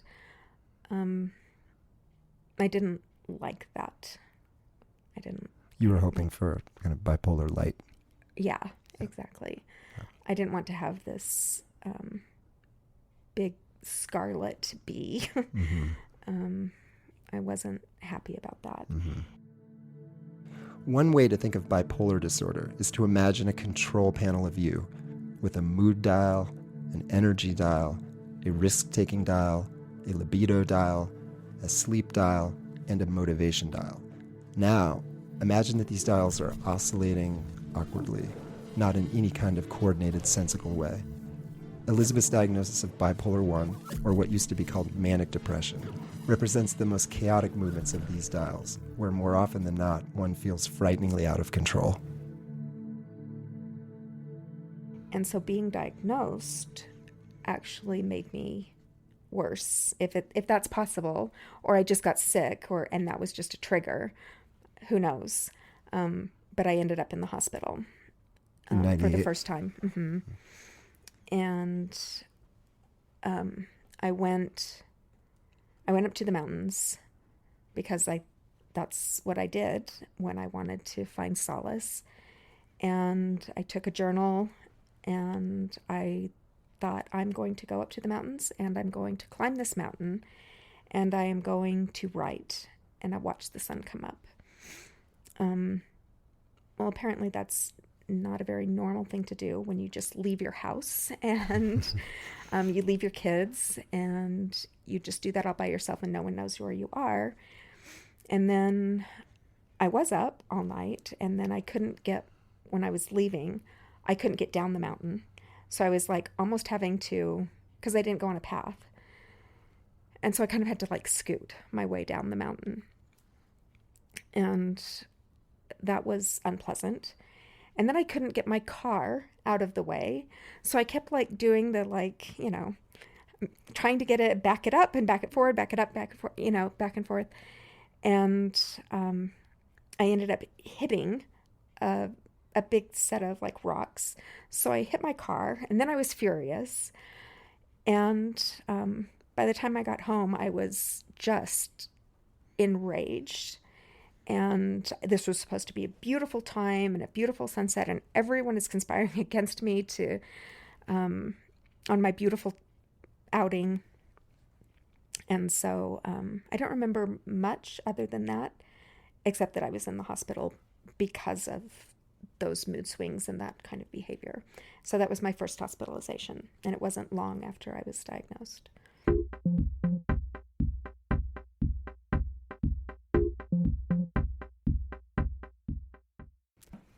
I didn't like that. I didn't. You were hoping for kind of bipolar light. Yeah, exactly. Yeah. I didn't want to have this big scarlet bee. I wasn't happy about that. One way to think of bipolar disorder is to imagine a control panel of you with a mood dial, an energy dial, a risk-taking dial, a libido dial, a sleep dial, and a motivation dial. Now, imagine that these dials are oscillating awkwardly, not in any kind of coordinated, sensical way. Elizabeth's diagnosis of bipolar 1, or what used to be called manic depression, represents the most chaotic movements of these dials, where more often than not, one feels frighteningly out of control. And so being diagnosed actually made me worse, if that's possible, or I just got sick, and that was just a trigger. Who knows? But I ended up in the hospital for the first time. And I went up to the mountains because that's what I did when I wanted to find solace. And I took a journal, and I thought, I'm going to go up to the mountains, and I'm going to climb this mountain, and I am going to write, and I watched the sun come up. Well, apparently that's not a very normal thing to do when you just leave your house and you leave your kids, and you just do that all by yourself, and no one knows where you are. And then I was up all night, and then when I was leaving, I couldn't get down the mountain. So I was like almost having to, because I didn't go on a path. And so I kind of had to like scoot my way down the mountain. And that was unpleasant. And then I couldn't get my car out of the way. So I kept like doing the trying to get it, back it up and back it forward, back it up, back and forth, back and forth. And I ended up hitting a big set of like rocks. So I hit my car, and then I was furious. And by the time I got home, I was just enraged. And this was supposed to be a beautiful time and a beautiful sunset, and everyone is conspiring against me to on my beautiful outing. And so I don't remember much other than that, except that I was in the hospital because of those mood swings and that kind of behavior. So that was my first hospitalization, and it wasn't long after I was diagnosed.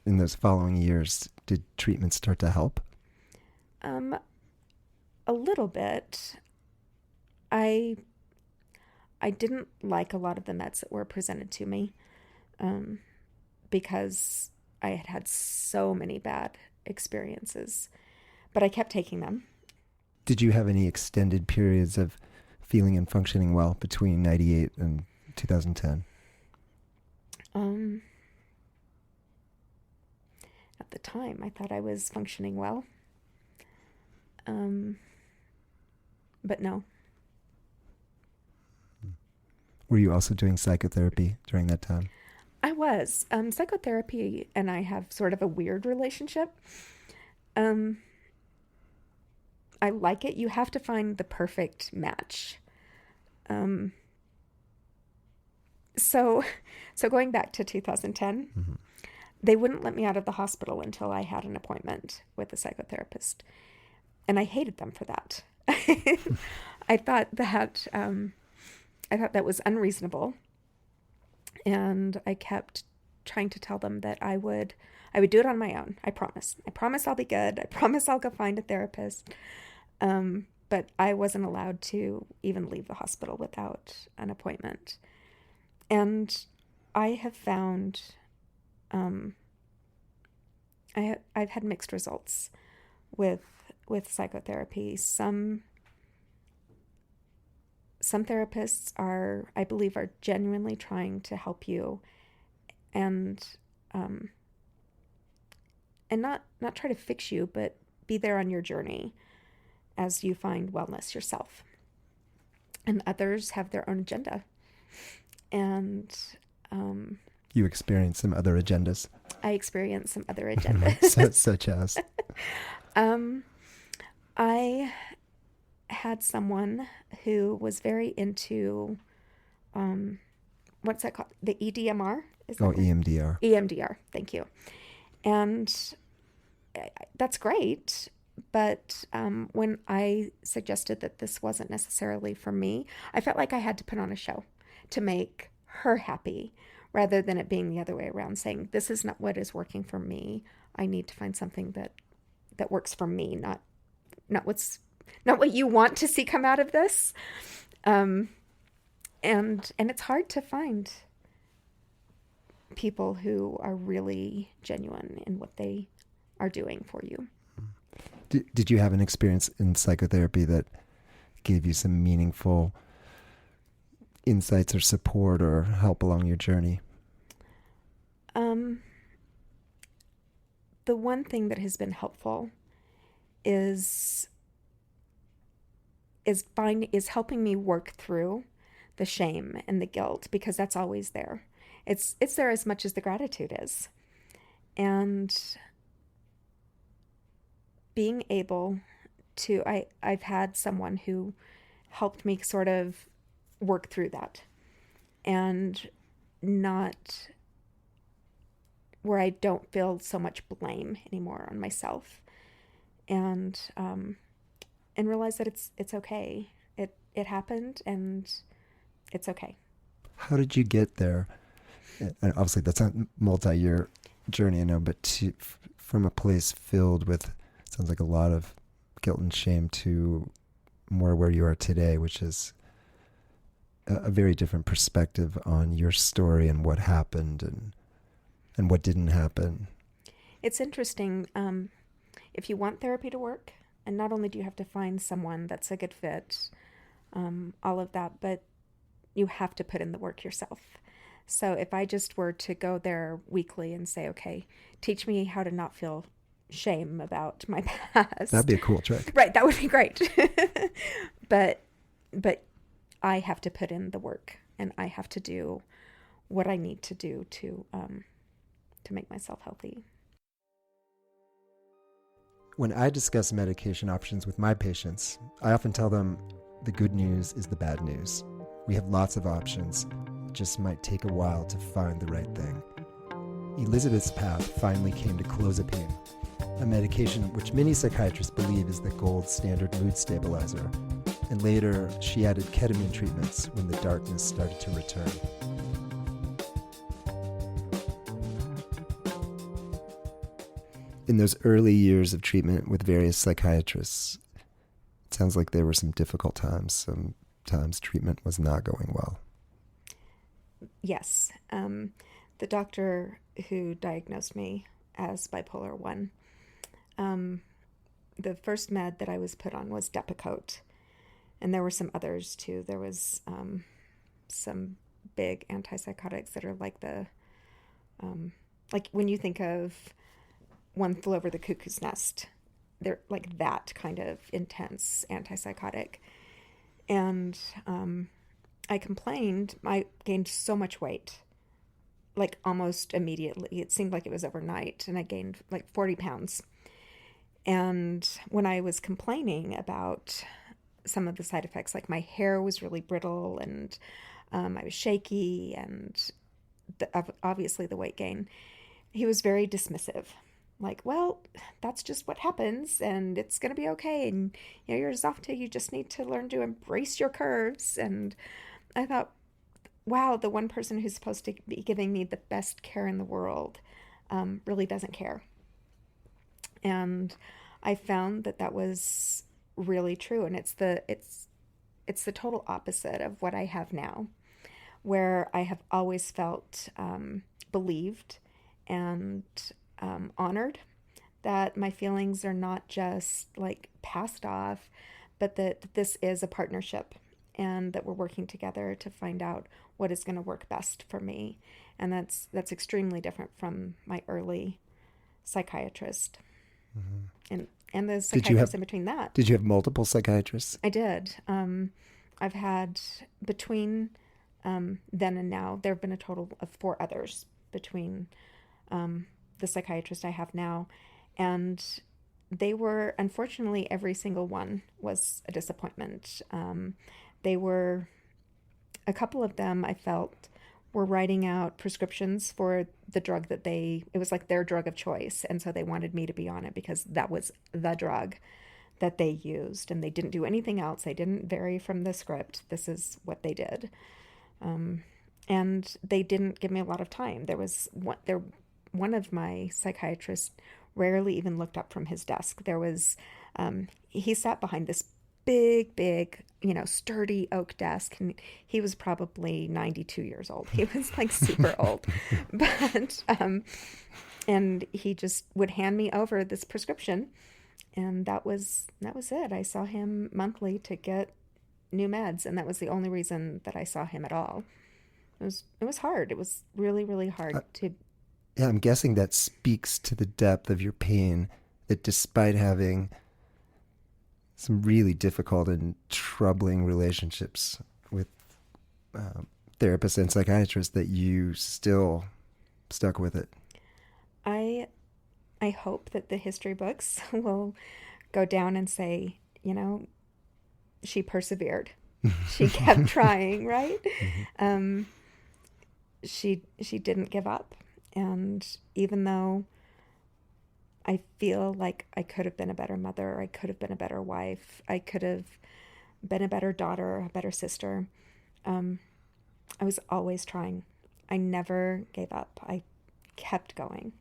In those following years, did treatment start to help? A little bit. I didn't like a lot of the meds that were presented to me because I had had so many bad experiences, but I kept taking them. Did you have any extended periods of feeling and functioning well between 98 and 2010? At the time, I thought I was functioning well. But no. Were you also doing psychotherapy during that time? I was. Psychotherapy and I have sort of a weird relationship. I like it. You have to find the perfect match. So going back to 2010, they wouldn't let me out of the hospital until I had an appointment with a psychotherapist. And I hated them for that. I thought that was unreasonable. And I kept trying to tell them that I would do it on my own. I promise. I promise I'll be good. I promise I'll go find a therapist. But I wasn't allowed to even leave the hospital without an appointment. And I have found I've had mixed results with psychotherapy. Some therapists I believe are genuinely trying to help you and not try to fix you, but be there on your journey as you find wellness yourself. and others have their own agenda. And you experience some other agendas. I experience some other agendas. Such as? I had someone who was very into, what's that called? The EDMR? Is that EMDR. EMDR, thank you. And that's great. But when I suggested that this wasn't necessarily for me, I felt like I had to put on a show to make her happy, rather than it being the other way around, saying, this is not what is working for me. I need to find something that works for me, not what you want to see come out of this. And it's hard to find people who are really genuine in what they are doing for you. Did you have an experience in psychotherapy that gave you some meaningful insights or support or help along your journey? The one thing that has been helpful is helping me work through the shame and the guilt, because that's always there. It's there as much as the gratitude is. And being able to, I've had someone who helped me sort of work through that, and not where I don't feel so much blame anymore on myself, and realize that it's okay. It happened, and it's okay. How did you get there? And obviously that's a multi-year journey, I know, but from a place filled with, sounds like a lot of guilt and shame, to more where you are today, which is a very different perspective on your story and what happened and what didn't happen. It's interesting. If you want therapy to work, and not only do you have to find someone that's a good fit, all of that, but you have to put in the work yourself. So if I just were to go there weekly and say, okay, teach me how to not feel shame about my past. That'd be a cool trick. Right, that would be great. But I have to put in the work, and I have to do what I need to do to make myself healthy. When I discuss medication options with my patients, I often tell them the good news is the bad news. We have lots of options. It just might take a while to find the right thing. Elizabeth's path finally came to Clozapine, a medication which many psychiatrists believe is the gold standard mood stabilizer. And later, she added ketamine treatments when the darkness started to return. In those early years of treatment with various psychiatrists, it sounds like there were some difficult times. Sometimes treatment was not going well. Yes. The doctor who diagnosed me as bipolar 1, the first med that I was put on was Depakote. And there were some others too. There was some big antipsychotics that are like like when you think of One Flew Over the Cuckoo's Nest, they're like that kind of intense antipsychotic. And I complained. I gained so much weight, like almost immediately. It seemed like it was overnight, and I gained like 40 pounds. And when I was complaining about some of the side effects, like my hair was really brittle, and I was shaky, and obviously the weight gain, he was very dismissive. Like, well, that's just what happens, and it's going to be okay. And you're Zofta, you just need to learn to embrace your curves. And I thought, wow, the one person who's supposed to be giving me the best care in the world really doesn't care. And I found that was really true, and it's the total opposite of what I have now, where I have always felt believed and honored, that my feelings are not just like passed off, but that this is a partnership, and that we're working together to find out what is going to work best for me. And that's extremely different from my early psychiatrist. Mm-hmm. And the psychiatrist in between that. Did you have multiple psychiatrists? I did. I've had between then and now, there have been a total of 4 others between the psychiatrist I have now. And they were, unfortunately, every single one was a disappointment. They were, a couple of them I felt were writing out prescriptions for the drug that it was like their drug of choice. And so they wanted me to be on it because that was the drug that they used. And they didn't do anything else. They didn't vary from the script. This is what they did. And they didn't give me a lot of time. One of my psychiatrists rarely even looked up from his desk. He sat behind this big, sturdy oak desk, and he was probably 92 years old. He was like super old, but, and he just would hand me over this prescription, and that was it. I saw him monthly to get new meds, and that was the only reason that I saw him at all. It was hard. It was really, really hard to. Yeah, I'm guessing that speaks to the depth of your pain, that despite having some really difficult and troubling relationships with therapists and psychiatrists, that you still stuck with it. I hope that the history books will go down and say, she persevered. She kept trying, right? Mm-hmm. She didn't give up. And even though I feel like I could have been a better mother, I could have been a better wife, I could have been a better daughter, a better sister, I was always trying. I never gave up. I kept going.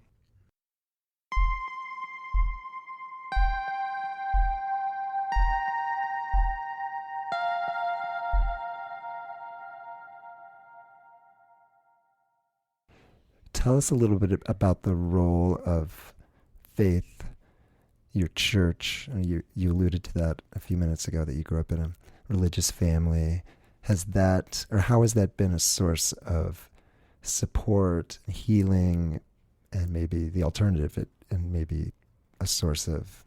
Tell us a little bit about the role of faith, your church. You alluded to that a few minutes ago, that you grew up in a religious family. How has that been a source of support, healing, and maybe the alternative, and maybe a source of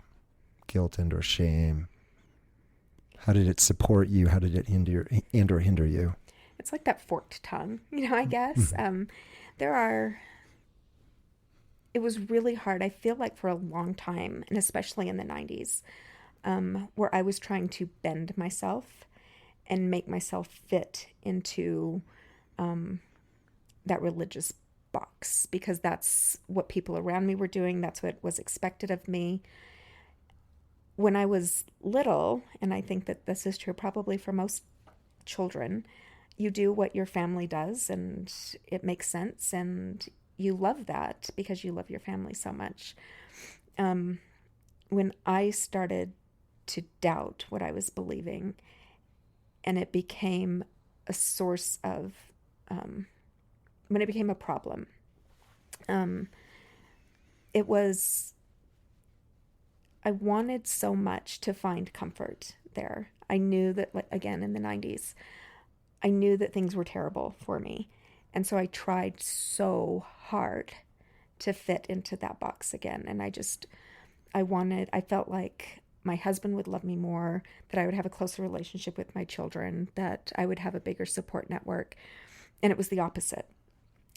guilt and or shame? How did it support you? How did it hinder you? It's like that forked tongue, I guess. It was really hard. I feel like for a long time, and especially in the 90s, where I was trying to bend myself and make myself fit into that religious box, because that's what people around me were doing. That's what was expected of me. When I was little, and I think that this is true probably for most children, you do what your family does, and it makes sense, and you love that because you love your family so much. When I started to doubt what I was believing, and it became a source of, when it became a problem, I wanted so much to find comfort there. I knew that, again, in the 90s, I knew that things were terrible for me. And so I tried so hard to fit into that box again. And I felt like my husband would love me more, that I would have a closer relationship with my children, that I would have a bigger support network. And it was the opposite.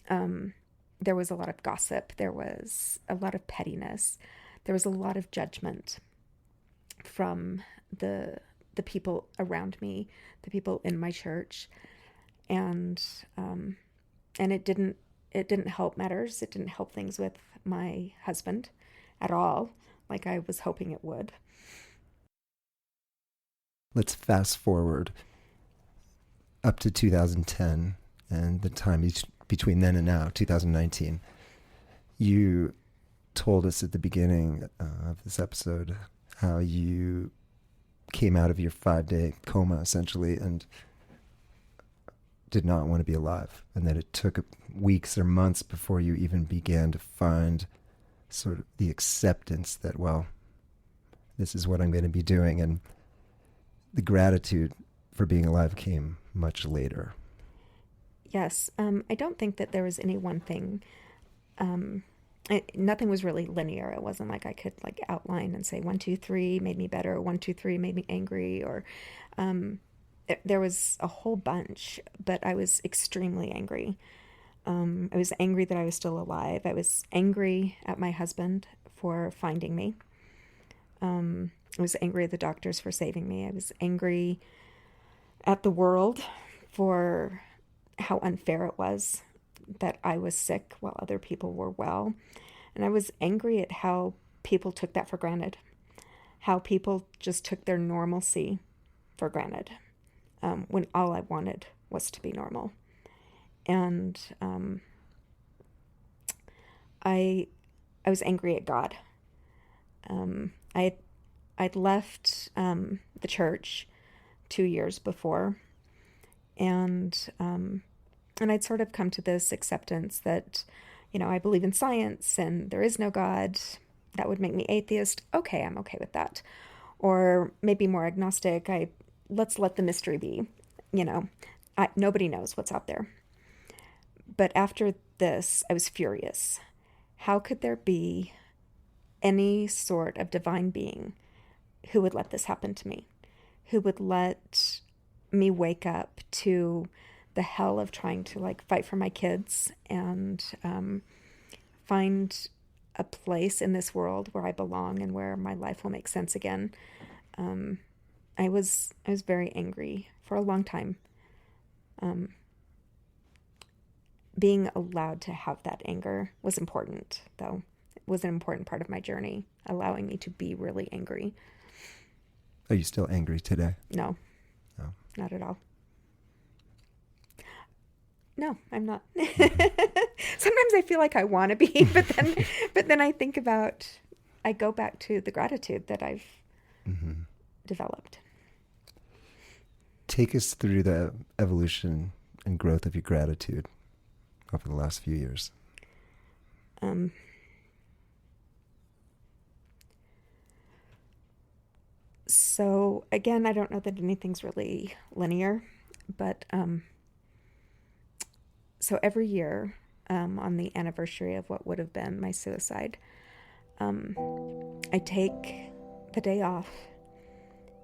There was a lot of gossip. There was a lot of pettiness. There was a lot of judgment from the people around me, the people in my church. And it didn't help matters. It didn't help things with my husband at all, like I was hoping it would. Let's fast forward up to 2010 and the time between then and now, 2019. You told us at the beginning of this episode how you came out of your 5-day coma, essentially, and did not want to be alive, and that it took weeks or months before you even began to find sort of the acceptance that, well, this is what I'm going to be doing, and the gratitude for being alive came much later. Yes, I don't think that there was any one thing. Nothing was really linear. It wasn't like I could outline and say 1, 2, 3 made me better, or 1, 2, 3 made me angry, or there was a whole bunch, but I was extremely angry. I was angry that I was still alive. I was angry at my husband for finding me. I was angry at the doctors for saving me. I was angry at the world for how unfair it was that I was sick while other people were well. And I was angry at how people took that for granted, how people just took their normalcy for granted, when all I wanted was to be normal. And I was angry at God. I'd left the church 2 years before, and I'd sort of come to this acceptance that, I believe in science and there is no God. That would make me atheist. Okay, I'm okay with that. Or maybe more agnostic. Let's let the mystery be. Nobody knows what's out there. But after this, I was furious. How could there be any sort of divine being who would let this happen to me? Who would let me wake up to the hell of trying to fight for my kids and find a place in this world where I belong and where my life will make sense again. I was very angry for a long time. Being allowed to have that anger was important, though. It was an important part of my journey, allowing me to be really angry. Are you still angry today? No. No. Not at all. No, I'm not. Sometimes I feel like I want to be, but then I go back to the gratitude that I've developed. Take us through the evolution and growth of your gratitude over the last few years. So again, I don't know that anything's really linear, but so every year, on the anniversary of what would have been my suicide, I take the day off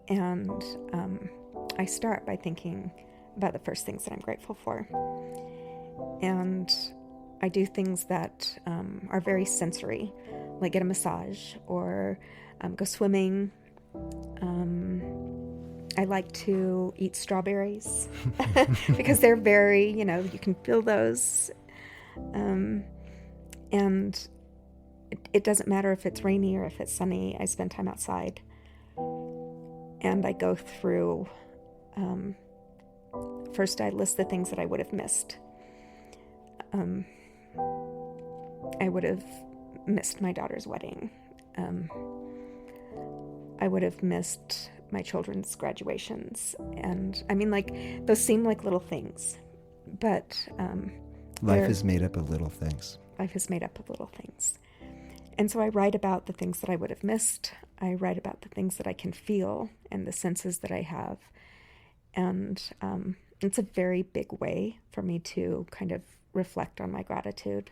and I start by thinking about the first things that I'm grateful for. And I do things that are very sensory, like get a massage or go swimming. I like to eat strawberries because they're very, you can feel those. And it doesn't matter if it's rainy or if it's sunny. I spend time outside. And I go through, first I list the things that I would have missed. I would have missed my daughter's wedding. I would have missed my children's graduations. And those seem like little things, but life is made up of little things. Life is made up of little things. And so I write about the things that I would have missed. I write about the things that I can feel and the senses that I have. And it's a very big way for me to kind of reflect on my gratitude.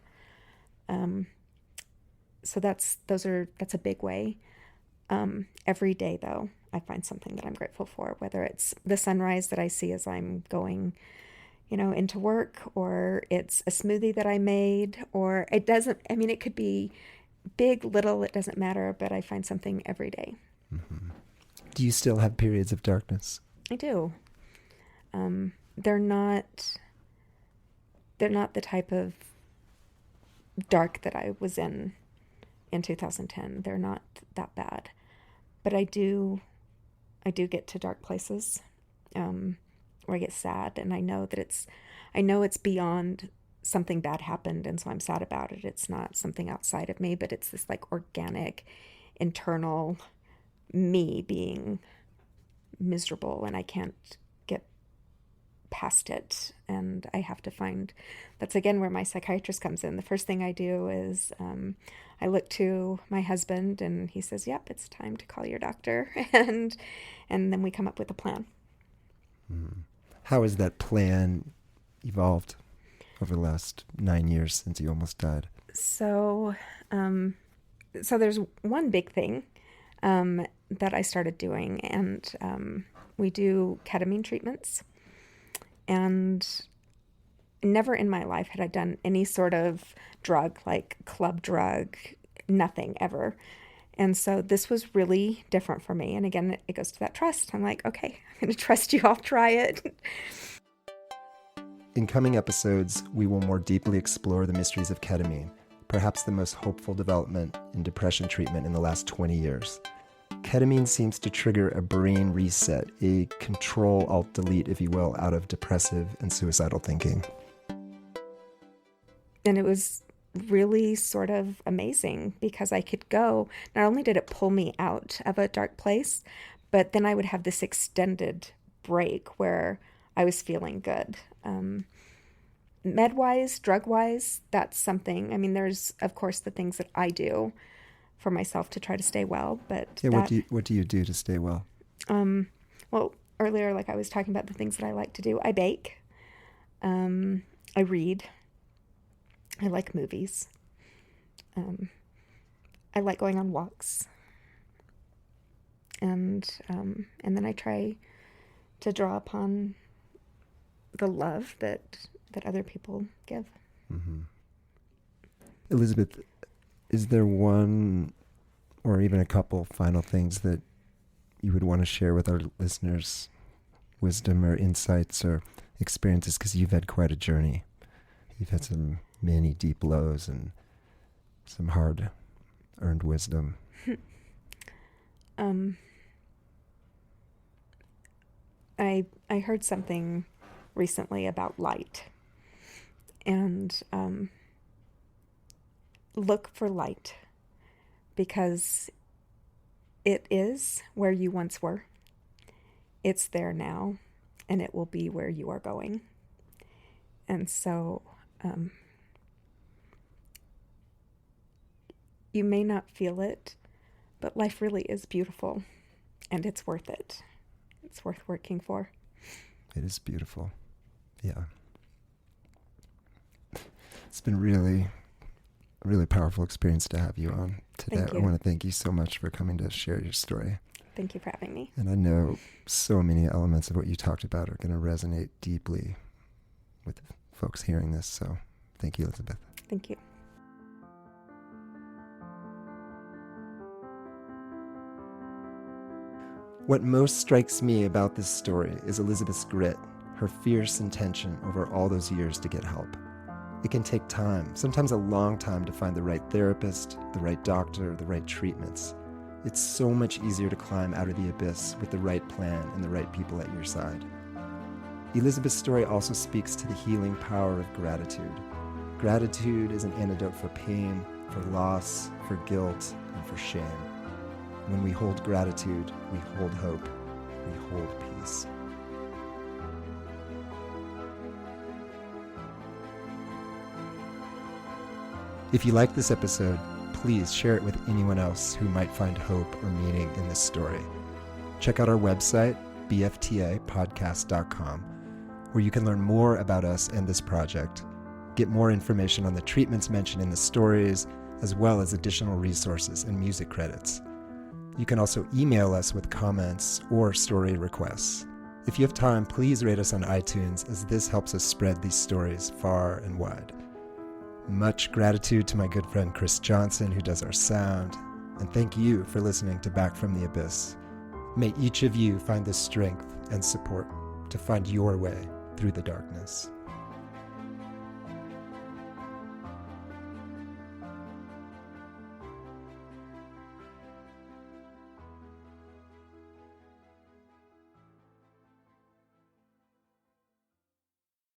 So that's a big way. Every day, though, I find something that I'm grateful for, whether it's the sunrise that I see as I'm going, into work, or it's a smoothie that I made, or it could be big, little, it doesn't matter, but I find something every day. Mm-hmm. Do you still have periods of darkness? I do. They're not the type of dark that I was in 2010. They're not that bad. But I do get to dark places where I get sad, and I know it's beyond something bad happened, and so I'm sad about it. It's not something outside of me, but it's this organic, internal me being miserable, and I can't get past it. And I have to find, that's again where my psychiatrist comes in. The first thing I do is I look to my husband, and he says, yep, it's time to call your doctor. And then we come up with a plan. How has that plan evolved over the last 9 years since you almost died? So there's one big thing that I started doing, and We do ketamine treatments. And never in my life had I done any sort of drug, like club drug, nothing ever. And so this was really different for me. And again, it goes to that trust. I'm like, okay, I'm going to trust you. I'll try it. In coming episodes, we will more deeply explore the mysteries of ketamine, perhaps the most hopeful development in depression treatment in the last 20 years. Ketamine seems to trigger a brain reset, a Control-Alt-Delete, if you will, out of depressive and suicidal thinking. And it was really sort of amazing because I could go, not only did it pull me out of a dark place, but then I would have this extended break where I was feeling good. Med-wise, drug-wise, that's something. I mean, there's, of course, the things that I do for myself to try to stay well, but yeah, what do you do to stay well? Well, earlier, like I was talking about the things that I like to do. I bake. I read. I like movies. I like going on walks. And then I try to draw upon the love that other people give. Mm-hmm. Elizabeth, is there one or even a couple final things that you would want to share with our listeners, wisdom or insights or experiences? Because you've had quite a journey. You've had some many deep lows and some hard-earned wisdom. I heard something recently about light, and look for light, because it is where you once were. It's there now, and it will be where you are going. And so you may not feel it, but life really is beautiful, and it's worth it. It's worth working for. It is beautiful. Yeah. It's been a really powerful experience to have you on today. Thank you. I want to thank you so much for coming to share your story. Thank you for having me. And I know so many elements of what you talked about are going to resonate deeply with folks hearing this. So thank you, Elizabeth. Thank you. What most strikes me about this story is Elizabeth's grit, her fierce intention over all those years to get help. It can take time, sometimes a long time, to find the right therapist, the right doctor, the right treatments. It's so much easier to climb out of the abyss with the right plan and the right people at your side. Elizabeth's story also speaks to the healing power of gratitude. Gratitude is an antidote for pain, for loss, for guilt, and for shame. When we hold gratitude, we hold hope, we hold peace. If you like this episode, please share it with anyone else who might find hope or meaning in this story. Check out our website, bftapodcast.com, where you can learn more about us and this project, get more information on the treatments mentioned in the stories, as well as additional resources and music credits. You can also email us with comments or story requests. If you have time, please rate us on iTunes, as this helps us spread these stories far and wide. Much gratitude to my good friend Chris Johnson, who does our sound, and thank you for listening to Back from the Abyss. May each of you find the strength and support to find your way through the darkness.